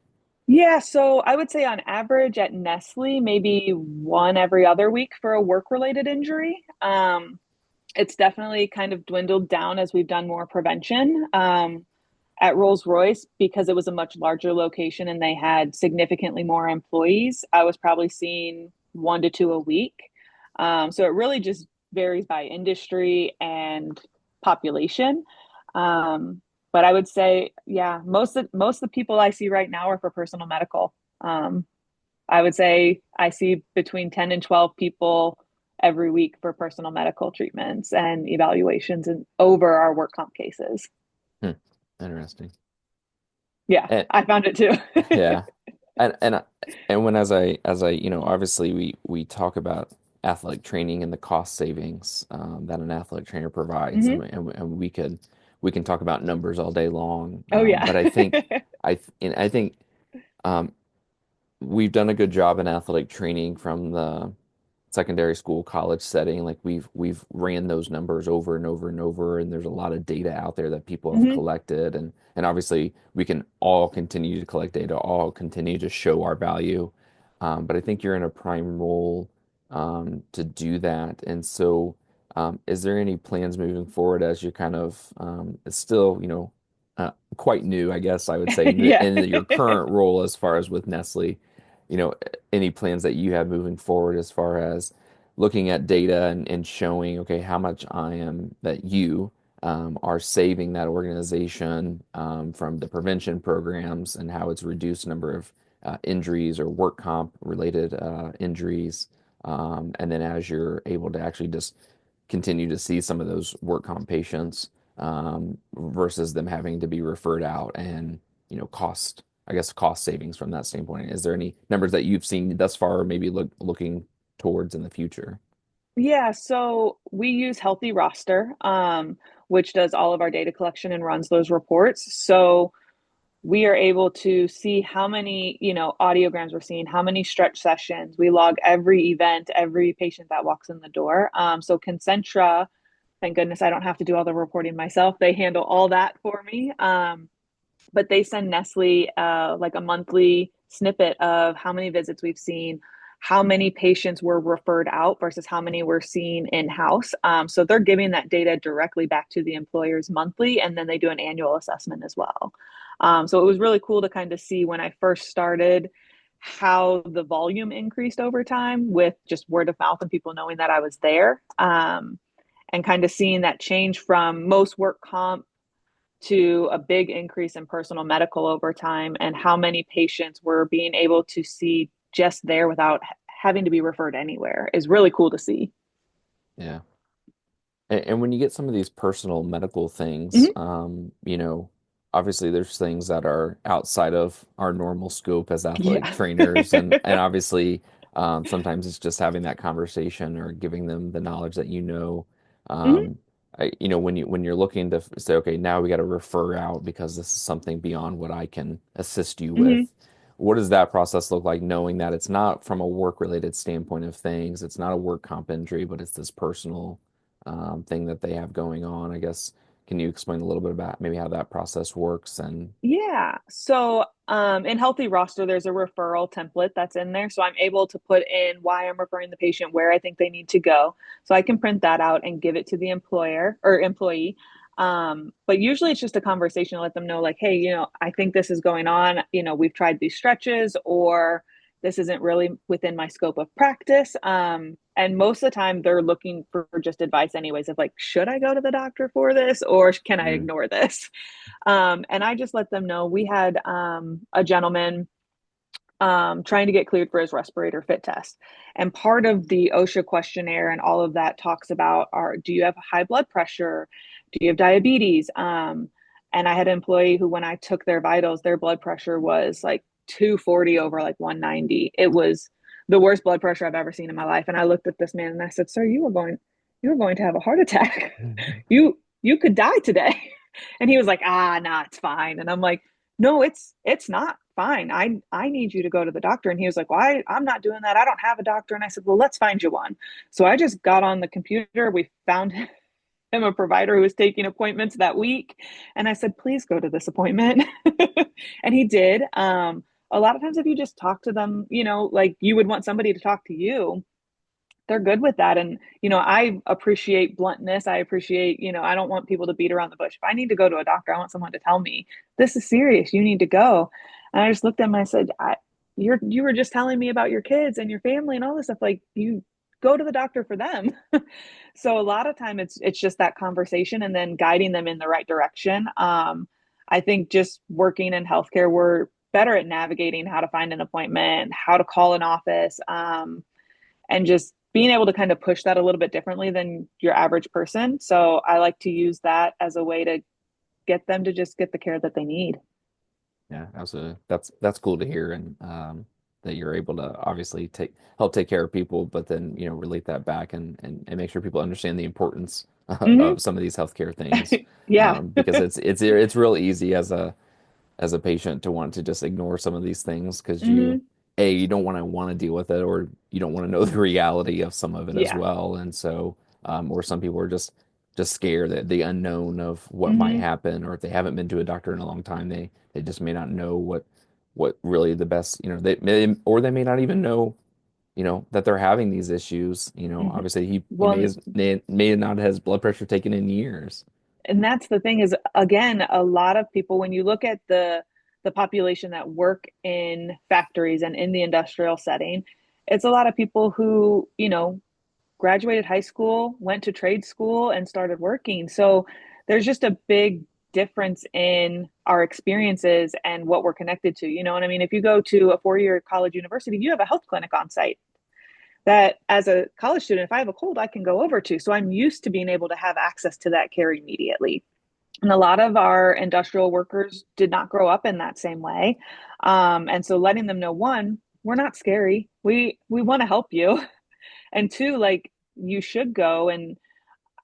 Yeah, so I would say on average at Nestle, maybe one every other week for a work-related injury. It's definitely kind of dwindled down as we've done more prevention. At Rolls-Royce, because it was a much larger location and they had significantly more employees, I was probably seeing 1 to 2 a week. So it really just varies by industry and population. Um, but I would say, yeah, most of the people I see right now are for personal medical. I would say I see between 10 and 12 people every week for personal medical treatments and evaluations and over our work comp cases. Hmm. Interesting. Yeah, And I found it too. yeah. And and when as I obviously we talk about athletic training and the cost savings that an athletic trainer provides, Hmm. and we can talk about numbers all day long. Oh yeah. But I think um, we've done a good job in athletic training from the secondary school, college setting. Like we've ran those numbers over and over and over, and there's a lot of data out there that people have Hmm. collected, and obviously we can all continue to collect data, all continue to show our value. But I think you're in a prime role to do that. And so, is there any plans moving forward as you kind of it's still, quite new, I guess I would say, Yeah. in your current role as far as with Nestle, you know, any plans that you have moving forward as far as looking at data and showing, okay, how much I am that you are saving that organization from the prevention programs and how it's reduced number of injuries or work comp related injuries. And then as you're able to actually just continue to see some of those work comp patients versus them having to be referred out and, I guess, cost savings from that standpoint. Is there any numbers that you've seen thus far, or maybe looking towards in the future? Yeah, so we use Healthy Roster, which does all of our data collection and runs those reports. So we are able to see how many, audiograms we're seeing, how many stretch sessions. We log every event, every patient that walks in the door. So Concentra, thank goodness I don't have to do all the reporting myself. They handle all that for me. But they send Nestle like a monthly snippet of how many visits we've seen, how many patients were referred out versus how many we're seeing in house. So they're giving that data directly back to the employers monthly, and then they do an annual assessment as well. So it was really cool to kind of see when I first started how the volume increased over time with just word of mouth and people knowing that I was there. And kind of seeing that change from most work comp to a big increase in personal medical over time, and how many patients were being able to see just there without having to be referred anywhere is really cool to see. Yeah. And when you get some of these personal medical things, Mm-hmm. obviously there's things that are outside of our normal scope as athletic Yeah. trainers, and obviously sometimes it's just having that conversation or giving them the knowledge that Mm-hmm. um, when you're looking to say, okay, now we got to refer out because this is something beyond what I can assist you Mm-hmm. with. What does that process look like, knowing that it's not from a work-related standpoint of things, it's not a work comp injury, but it's this personal thing that they have going on. I guess, can you explain a little bit about maybe how that process works? And Yeah. So in Healthy Roster, there's a referral template that's in there. So I'm able to put in why I'm referring the patient, where I think they need to go. So I can print that out and give it to the employer or employee. But usually it's just a conversation to let them know, like, hey, I think this is going on. We've tried these stretches, or this isn't really within my scope of practice. And most of the time they're looking for just advice anyways of like, should I go to the doctor for this or can I mm, ignore this? And I just let them know we had a gentleman trying to get cleared for his respirator fit test. And part of the OSHA questionnaire and all of that talks about do you have high blood pressure? Do you have diabetes? And I had an employee who, when I took their vitals, their blood pressure was like 240 over like 190. It was the worst blood pressure I've ever seen in my life. And I looked at this man and I said, sir, you were going to have a heart attack. You could die today. And he was like, nah, it's fine. And I'm like, no, it's not fine. I need you to go to the doctor. And he was like, well, I'm not doing that. I don't have a doctor. And I said, well, let's find you one. So I just got on the computer. We found him a provider who was taking appointments that week. And I said, please go to this appointment. And he did. A lot of times if you just talk to them, like you would want somebody to talk to you, they're good with that. And, I appreciate bluntness. I appreciate, I don't want people to beat around the bush. If I need to go to a doctor, I want someone to tell me this is serious. You need to go. And I just looked at him and I said, you were just telling me about your kids and your family and all this stuff. Like, you go to the doctor for them. So a lot of time it's just that conversation and then guiding them in the right direction. I think just working in healthcare, we're better at navigating how to find an appointment, how to call an office, and just being able to kind of push that a little bit differently than your average person. So I like to use that as a way to get them to just get the care that they need. Yeah, absolutely. That's cool to hear, and that you're able to obviously help take care of people, but then relate that back and make sure people understand the importance Hmm. of some of these healthcare things, Yeah. because it's real easy as a patient to want to just ignore some of these things because Hmm. you don't want to deal with it, or you don't want to know the reality of some of it as Yeah. well. And so, or some people are just scared that the unknown of what might Hmm. happen, or if they haven't been to a doctor in a long time, they just may not know what really the best, they may not even know, that they're having these issues. Hmm. Obviously he Well, may not have his blood pressure taken in years. and that's the thing is, again, a lot of people, when you look at the population that work in factories and in the industrial setting, it's a lot of people who, graduated high school, went to trade school, and started working. So there's just a big difference in our experiences and what we're connected to. You know what I mean? If you go to a 4-year college university, you have a health clinic on site that as a college student, if I have a cold, I can go over to. So I'm used to being able to have access to that care immediately. And a lot of our industrial workers did not grow up in that same way. And so letting them know, one, we're not scary. We want to help you. And two, like, you should go. And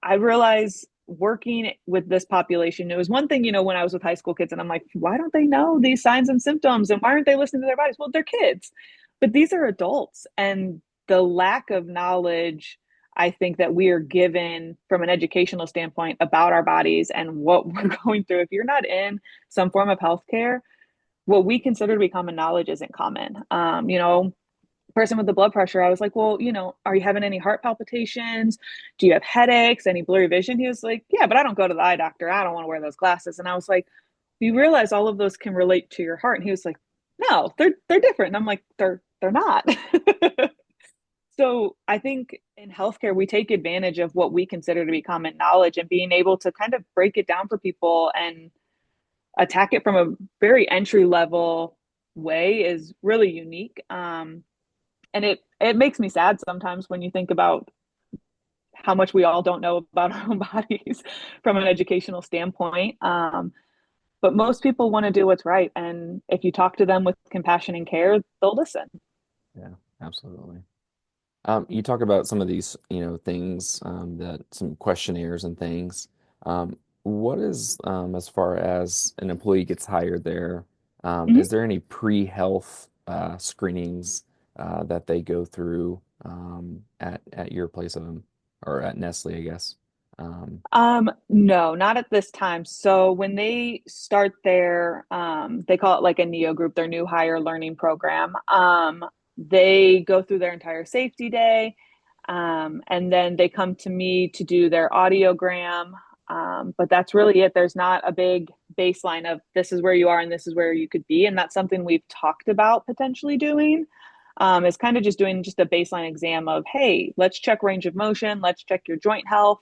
I realize working with this population, it was one thing, when I was with high school kids and I'm like, why don't they know these signs and symptoms? And why aren't they listening to their bodies? Well, they're kids, but these are adults. And the lack of knowledge, I think, that we are given from an educational standpoint about our bodies and what we're going through. If you're not in some form of healthcare, what we consider to be common knowledge isn't common. Person with the blood pressure, I was like, well, are you having any heart palpitations? Do you have headaches? Any blurry vision? He was like, yeah, but I don't go to the eye doctor. I don't want to wear those glasses. And I was like, you realize all of those can relate to your heart? And he was like, no, they're different. And I'm like, they're not. So I think in healthcare, we take advantage of what we consider to be common knowledge and being able to kind of break it down for people and attack it from a very entry level way is really unique. And it makes me sad sometimes when you think about how much we all don't know about our own bodies from an educational standpoint. But most people want to do what's right, and if you talk to them with compassion and care, they'll listen. Yeah, absolutely. You talk about some of these, things, that some questionnaires and things. What is, as far as an employee gets hired there, is Mm-hmm. there any pre-health screenings that they go through at your place of them, or at Nestle, I guess? No, not at this time. So when they start their, they call it like a NEO group, their new hire learning program. They go through their entire safety day, and then they come to me to do their audiogram. But that's really it. There's not a big baseline of this is where you are and this is where you could be, and that's something we've talked about potentially doing. Is kind of just doing just a baseline exam of, hey, let's check range of motion, let's check your joint health.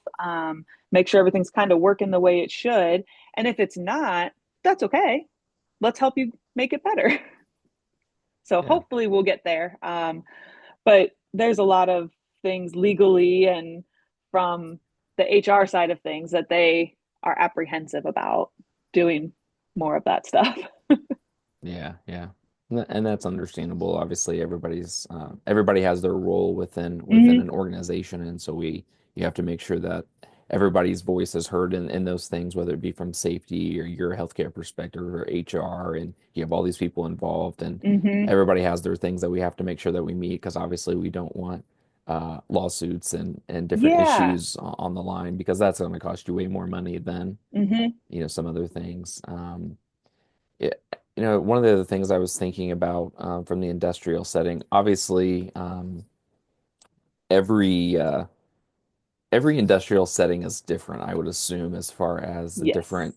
Make sure everything's kind of working the way it should. And if it's not, that's okay. Let's help you make it better. So Yeah. hopefully we'll get there. But there's a lot of things legally and from the HR side of things that they are apprehensive about doing more of that stuff. Yeah, yeah. And that's understandable. Obviously, everybody has their role within Mm-hmm. an organization, and so you have to make sure that everybody's voice is heard in those things, whether it be from safety or your healthcare perspective or HR, and you have all these people involved, and Mm-hmm. everybody has their things that we have to make sure that we meet, because obviously we don't want lawsuits and different Yeah. issues on the line, because that's going to cost you way more money than Mm-hmm. some other things. Yeah, one of the other things I was thinking about, from the industrial setting, obviously, every every industrial setting is different, I would assume, as far as the Yes. different,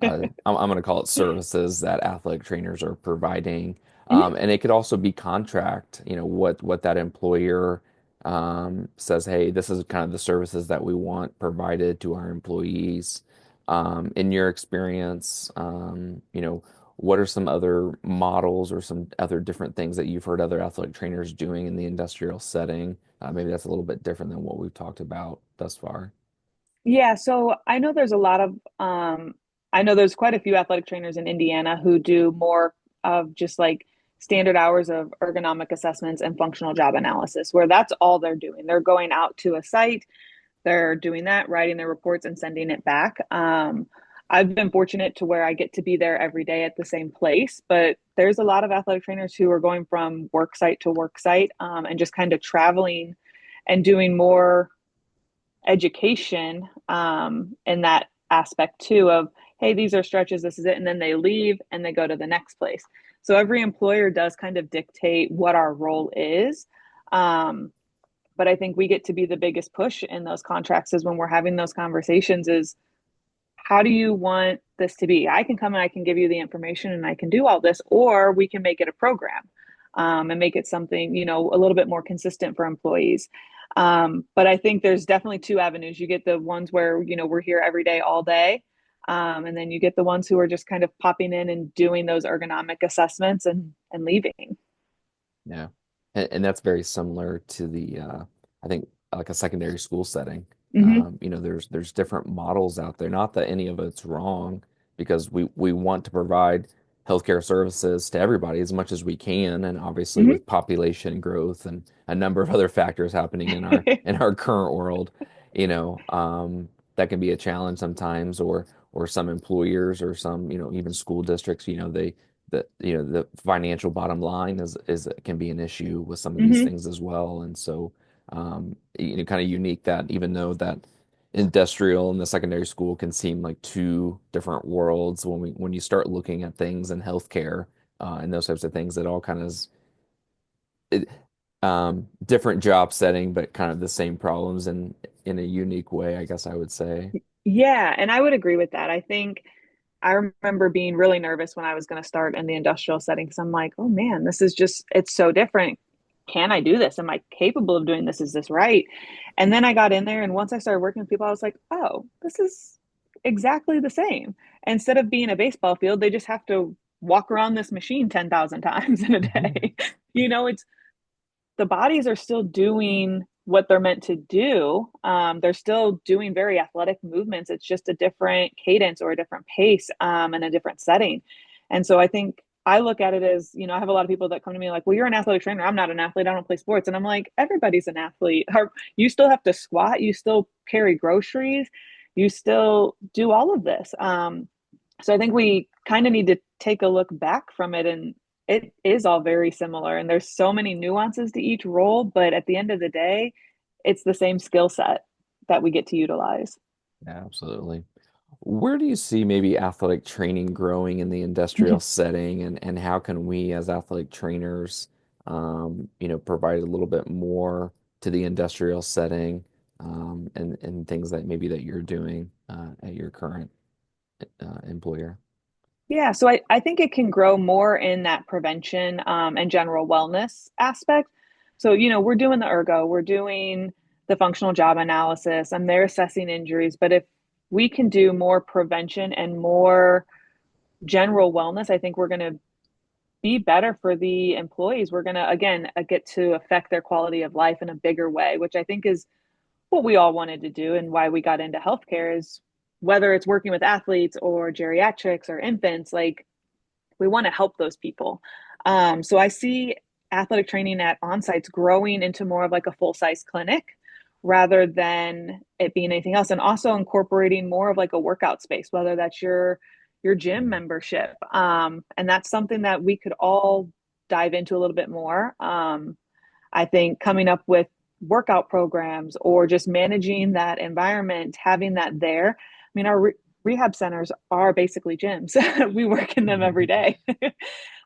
I'm going to call it services that athletic trainers are providing. Mm-hmm. And it could also be contract, what that employer says, hey, this is kind of the services that we want provided to our employees. In your experience, what are some other models or some other different things that you've heard other athletic trainers doing in the industrial setting? Maybe that's a little bit different than what we've talked about thus far. Yeah, so I know there's a lot of I know there's quite a few athletic trainers in Indiana who do more of just like standard hours of ergonomic assessments and functional job analysis, where that's all they're doing. They're going out to a site, they're doing that, writing their reports and sending it back. I've been fortunate to where I get to be there every day at the same place, but there's a lot of athletic trainers who are going from work site to work site, and just kind of traveling and doing more education, in that aspect too of, hey, these are stretches, this is it, and then they leave and they go to the next place. So every employer does kind of dictate what our role is. Um, but I think we get to be the biggest push in those contracts is when we're having those conversations is, how do you want this to be? I can come and I can give you the information and I can do all this, or we can make it a program, and make it something, a little bit more consistent for employees. But I think there's definitely two avenues. You get the ones where, we're here every day, all day. And then you get the ones who are just kind of popping in and doing those ergonomic assessments and leaving. Yeah. And that's very similar to the I think like a secondary school setting. Hmm. There's different models out there. Not that any of it's wrong, because we want to provide healthcare services to everybody as much as we can, and obviously Hmm. with population growth and a number of other factors happening in our current world, that can be a challenge sometimes, or some employers or some, even school districts, the financial bottom line is can be an issue with some of these Hmm. things as well. And so kind of unique that even though that industrial and the secondary school can seem like two different worlds, when you start looking at things in healthcare and those types of things, it all kind of is it, different job setting, but kind of the same problems in a unique way, I guess I would say. Yeah, and I would agree with that. I think I remember being really nervous when I was going to start in the industrial setting because I'm like, oh man, this is just, it's so different. Can I do this? Am I capable of doing this? Is this right? And then I got in there, and once I started working with people, I was like, oh, this is exactly the same. Instead of being a baseball field, they just have to walk around this machine 10,000 times in a Mhm. day. It's the bodies are still doing what they're meant to do. They're still doing very athletic movements. It's just a different cadence or a different pace, and a different setting. And so I think I look at it as, I have a lot of people that come to me like, well, you're an athletic trainer. I'm not an athlete. I don't play sports. And I'm like, everybody's an athlete. You still have to squat. You still carry groceries. You still do all of this. So I think we kind of need to take a look back from it, and it is all very similar, and there's so many nuances to each role, but at the end of the day, it's the same skill set that we get to utilize. Yeah, absolutely. Where do you see maybe athletic training growing in the industrial setting, and how can we as athletic trainers, provide a little bit more to the industrial setting, and things that maybe that you're doing at your current employer? Yeah, so I think it can grow more in that prevention, and general wellness aspect. So, we're doing the ergo, we're doing the functional job analysis, and they're assessing injuries. But if we can do more prevention and more general wellness, I think we're going to be better for the employees. We're going to, again, get to affect their quality of life in a bigger way, which I think is what we all wanted to do and why we got into healthcare is whether it's working with athletes or geriatrics or infants, like we want to help those people. So I see athletic training at on sites growing into more of like a full size clinic rather than it being anything else, and also incorporating more of like a workout space, whether that's your gym membership. And that's something that we could all dive into a little bit more. I think coming up with workout programs or just managing that environment, having that there. I mean, our rehab centers are basically gyms. We work in them every Mhm. day.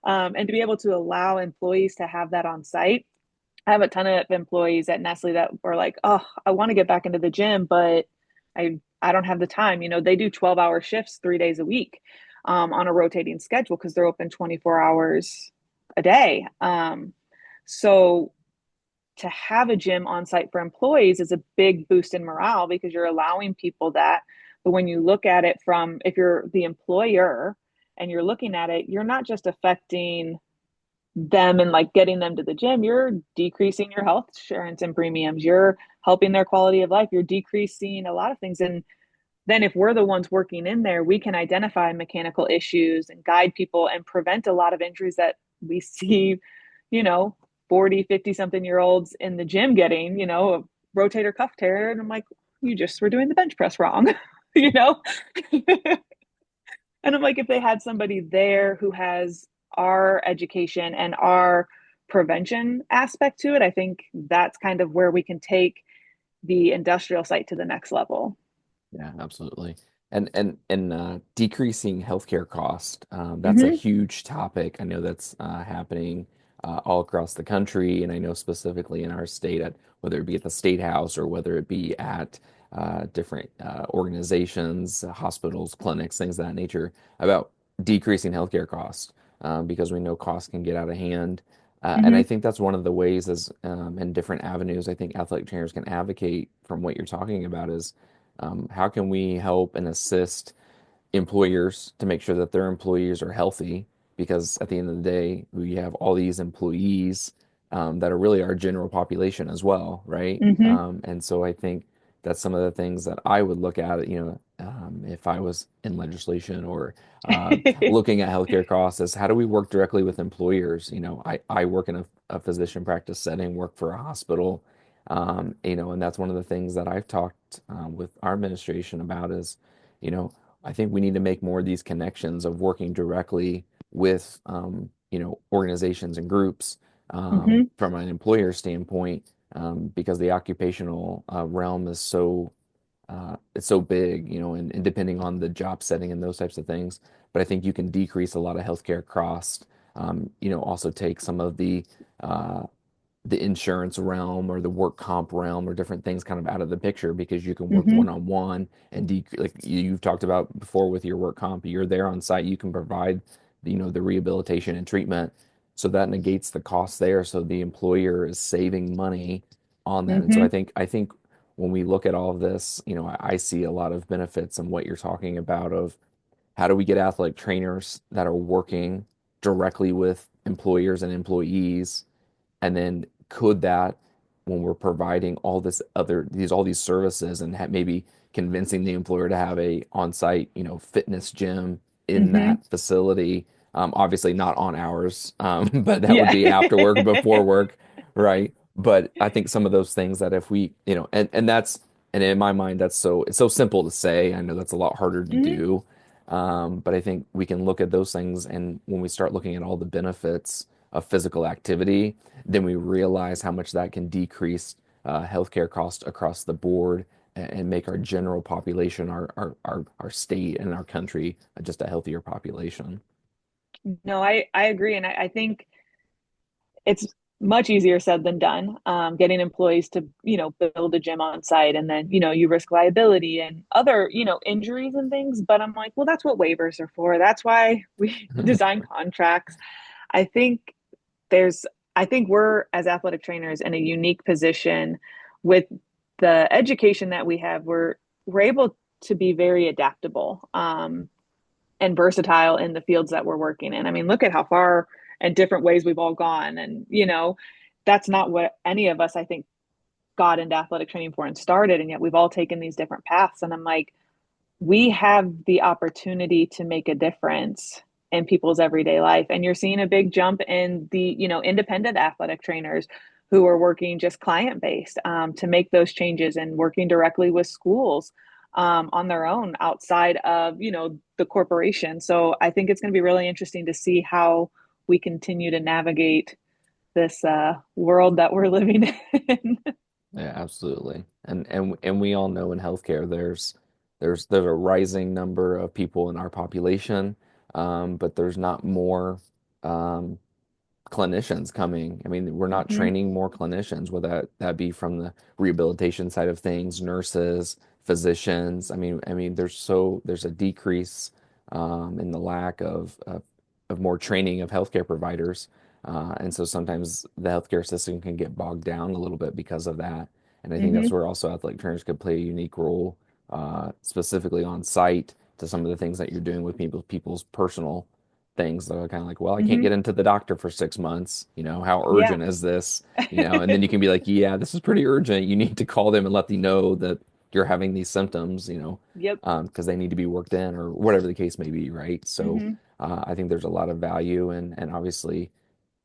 And to be able to allow employees to have that on site. I have a ton of employees at Nestle that were like, oh, I want to get back into the gym, but I don't have the time. They do 12-hour shifts 3 days a week, on a rotating schedule because they're open 24 hours a day. So to have a gym on site for employees is a big boost in morale because you're allowing people that. But when you look at it from if you're the employer and you're looking at it, you're not just affecting them and like getting them to the gym, you're decreasing your health insurance and premiums, you're helping their quality of life, you're decreasing a lot of things. And then if we're the ones working in there, we can identify mechanical issues and guide people and prevent a lot of injuries that we see, you know, 40, 50 something year olds in the gym getting, a rotator cuff tear. And I'm like, you just were doing the bench press wrong, you know? And I'm like, if they had somebody there who has our education and our prevention aspect to it, I think that's kind of where we can take the industrial site to the next level. Yeah, absolutely. And decreasing healthcare cost, that's a Mm-hmm. huge topic. I know that's happening all across the country, and I know specifically in our state, at whether it be at the state house or whether it be at different organizations, hospitals, clinics, things of that nature, about decreasing healthcare costs because we know costs can get out of hand. And Mm-hmm. I think that's one of the ways, as in different avenues, I think athletic trainers can advocate from what you're talking about is how can we help and assist employers to make sure that their employees are healthy? Because at the end of the day, we have all these employees that are really our general population as well, right? Mm-hmm. And so I think that's some of the things that I would look at, if I was in legislation or looking at healthcare costs, is how do we work directly with employers? I work in a physician practice setting, work for a hospital, and that's one of the things that I've talked with our administration about is, you know, I think we need to make more of these connections of working directly with, organizations and groups Mm-hmm. from an employer standpoint, because the occupational realm is it's so big, and depending on the job setting and those types of things. But I think you can decrease a lot of healthcare costs. Also take some of uh, the insurance realm or the work comp realm or different things kind of out of the picture because you can work Mm-hmm. one on one and like you've talked about before with your work comp, you're there on site, you can provide the rehabilitation and treatment, so that negates the cost there, so the employer is saving money on that. And so Mm-hmm. I think when we look at all of this, I see a lot of benefits in what you're talking about of how do we get athletic trainers that are working directly with employers and employees, and then could that, when we're providing all these services and maybe convincing the employer to have a on-site, fitness gym in Mm-hmm. that facility, obviously not on hours, but that would Yeah. be after work, before work, right? But I think some of those things that if we, and in my mind, it's so simple to say. I know that's a lot harder to Mm-hmm. do. But I think we can look at those things, and when we start looking at all the benefits of physical activity, then we realize how much that can decrease healthcare costs across the board and make our general population, our state and our country, just a healthier population. No, I agree. And I think it's much easier said than done. Getting employees to, build a gym on site, and then, you risk liability and other, injuries and things. But I'm like, well, that's what waivers are for. That's why we design contracts. I think there's, I think we're as athletic trainers in a unique position with the education that we have. We're able to be very adaptable. And versatile in the fields that we're working in. I mean, look at how far and different ways we've all gone. And, that's not what any of us, I think, got into athletic training for and started. And yet we've all taken these different paths. And I'm like, we have the opportunity to make a difference in people's everyday life. And you're seeing a big jump in the, independent athletic trainers who are working just client based, to make those changes and working directly with schools, on their own outside of, the corporation. So I think it's going to be really interesting to see how we continue to navigate this world that we're living in. Yeah, absolutely. And we all know in healthcare there's a rising number of people in our population, but there's not more um, clinicians coming. I mean, we're not Hmm. training more clinicians, whether that be from the rehabilitation side of things, nurses, physicians. I mean, there's a decrease in the lack of more training of healthcare providers, and so sometimes the healthcare system can get bogged down a little bit because of that. And I think that's Hmm. where also athletic trainers could play a unique role, specifically on site, to some of the things that you're doing with people's personal things. They're kind of like, well, I can't Hmm. get into the doctor for 6 months. How Yeah. urgent is this? And then you can be like, yeah, this is pretty urgent. You need to call them and let them know that you're having these symptoms, Yep. because they need to be worked in or whatever the case may be, right? So Hmm. I think there's a lot of value, and obviously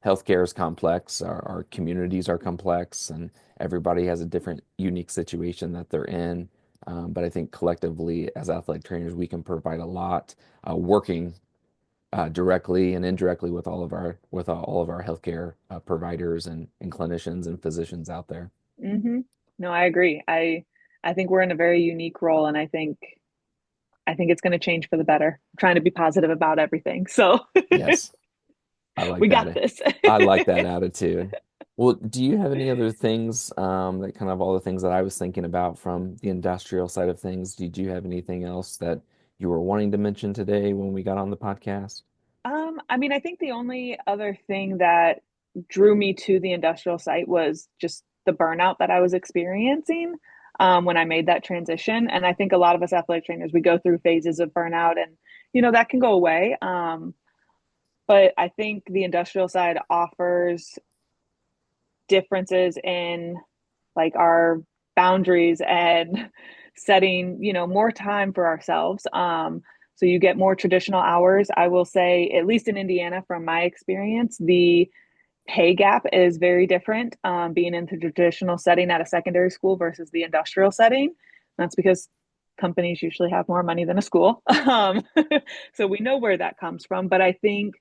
healthcare is complex. Our communities are complex, and everybody has a different, unique situation that they're in. But I think collectively, as athletic trainers, we can provide a lot, working directly and indirectly with all of our healthcare providers and clinicians and physicians out there. Hmm. No, I agree. I think we're in a very unique role, and I think it's going to change for the better. I'm trying to be positive about everything. So Yes, I like we got that. this. I like that attitude. Well, do you have any other things, that kind of all the things that I was thinking about from the industrial side of things? Did you have anything else that you were wanting to mention today when we got on the podcast? I mean, I think the only other thing that drew me to the industrial site was just the burnout that I was experiencing when I made that transition. And I think a lot of us athletic trainers, we go through phases of burnout and, that can go away. But I think the industrial side offers differences in like our boundaries and setting, more time for ourselves. So you get more traditional hours. I will say, at least in Indiana, from my experience, the pay gap is very different, being in the traditional setting at a secondary school versus the industrial setting. That's because companies usually have more money than a school. So we know where that comes from. But I think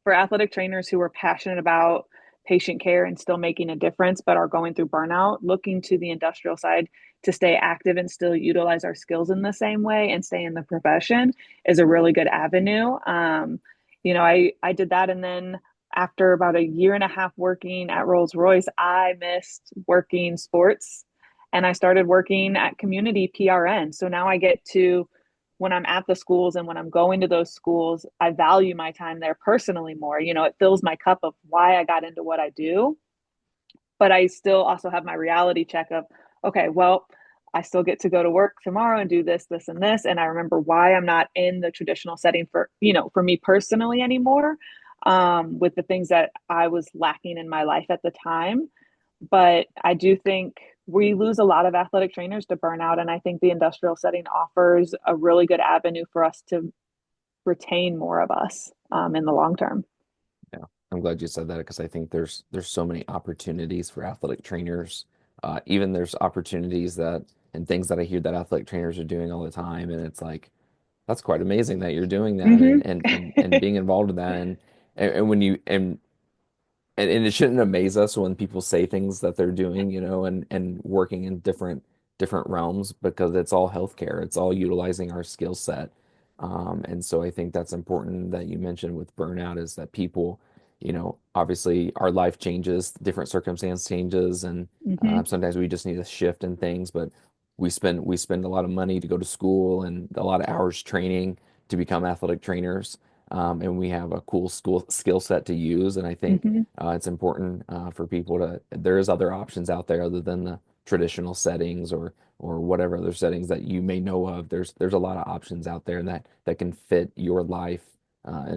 for athletic trainers who are passionate about patient care and still making a difference, but are going through burnout, looking to the industrial side to stay active and still utilize our skills in the same way and stay in the profession is a really good avenue. I did that. And then after about a year and a half working at Rolls Royce, I missed working sports and I started working at community PRN. So now I get to, when I'm at the schools and when I'm going to those schools, I value my time there personally more. It fills my cup of why I got into what I do. But I still also have my reality check of, okay, well, I still get to go to work tomorrow and do this, this, and this. And I remember why I'm not in the traditional setting for me personally anymore, with the things that I was lacking in my life at the time. But I do think we lose a lot of athletic trainers to burnout. And I think the industrial setting offers a really good avenue for us to retain more of us, in the long term. Yeah, I'm glad you said that because I think there's so many opportunities for athletic trainers. Even there's opportunities that and things that I hear that athletic trainers are doing all the time, and it's like that's quite amazing that you're doing that Mm-hmm. and being involved in that and when you and it shouldn't amaze us when people say things that they're doing, and working in different realms because it's all healthcare. It's all utilizing our skill set. And so I think that's important that you mentioned with burnout is that people, obviously our life changes, different circumstance changes, and Mm-hmm. sometimes we just need a shift in things. But we spend a lot of money to go to school and a lot of hours training to become athletic trainers, and we have a cool school skill set to use. And I think Mm-hmm. it's important for people to. There's other options out there other than the traditional settings or whatever other settings that you may know of. There's a lot of options out there that can fit your life,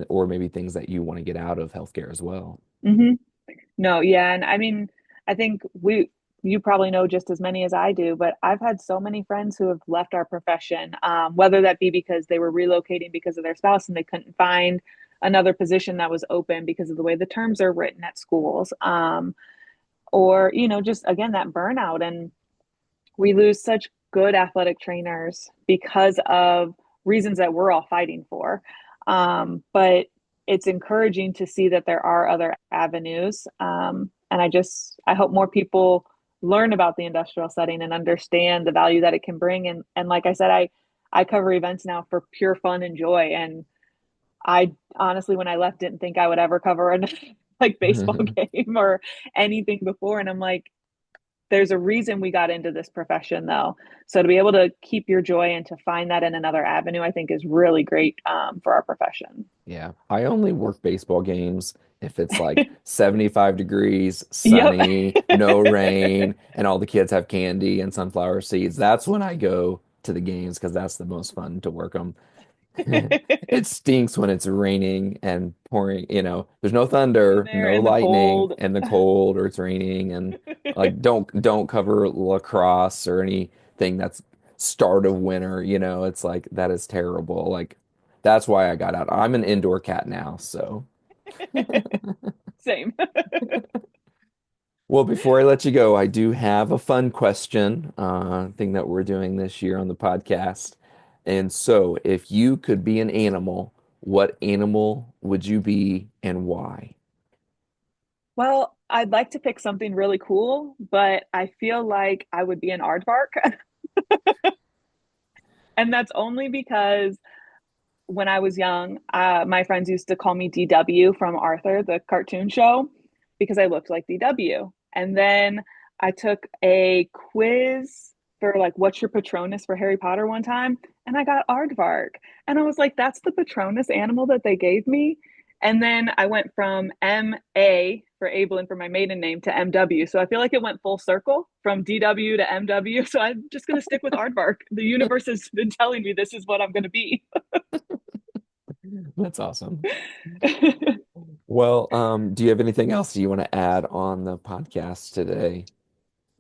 or maybe things that you want to get out of healthcare as well. Mm-hmm. No, yeah. And I mean, I think you probably know just as many as I do, but I've had so many friends who have left our profession, whether that be because they were relocating because of their spouse and they couldn't find another position that was open because of the way the terms are written at schools, or, just again, that burnout. And we lose such good athletic trainers because of reasons that we're all fighting for. But it's encouraging to see that there are other avenues. And I hope more people learn about the industrial setting and understand the value that it can bring. And like I said, I cover events now for pure fun and joy. And I honestly, when I left, didn't think I would ever cover a like baseball game or anything before. And I'm like, there's a reason we got into this profession though. So to be able to keep your joy and to find that in another avenue, I think is really great, for our profession. Yeah, I only work baseball games if it's like 75 degrees, Yep. sunny, no rain, and all the kids have candy and sunflower seeds. That's when I go to the games because that's the most fun to work them. It stinks when it's raining and pouring, there's no In thunder, there no in the lightning cold. and the cold or it's raining and like don't cover lacrosse or anything that's start of winter, it's like that is terrible. Like that's why I got out. I'm an indoor cat now, so. Same. Well, before I let you go, I do have a fun question, thing that we're doing this year on the podcast. And so, if you could be an animal, what animal would you be and why? Well, I'd like to pick something really cool, but I feel like I would be an aardvark. And that's only because when I was young, my friends used to call me DW from Arthur, the cartoon show, because I looked like DW. And then I took a quiz for like, what's your Patronus for Harry Potter one time, and I got Aardvark. And I was like, that's the Patronus animal that they gave me. And then I went from MA for Abelin for my maiden name to MW. So I feel like it went full circle from DW to MW. So I'm just going to stick with Aardvark. The universe has been telling me this is what I'm going to be. That's awesome. Well, do you have anything else you want to add on the podcast today?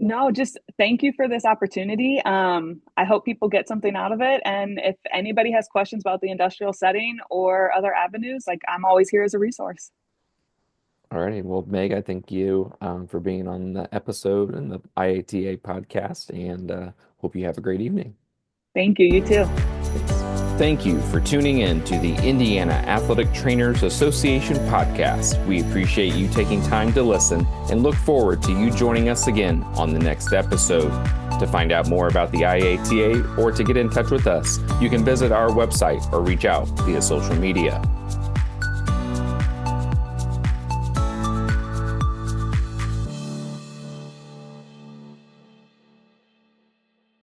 No, just thank you for this opportunity. I hope people get something out of it. And if anybody has questions about the industrial setting or other avenues, like I'm always here as a resource. All righty. Well, Meg, I thank you for being on the episode and the IATA podcast, and hope you have a great evening. Thank you. You too. Thank you for tuning in to the Indiana Athletic Trainers Association podcast. We appreciate you taking time to listen and look forward to you joining us again on the next episode. To find out more about the IATA or to get in touch with us, you can visit our website or reach out via social media.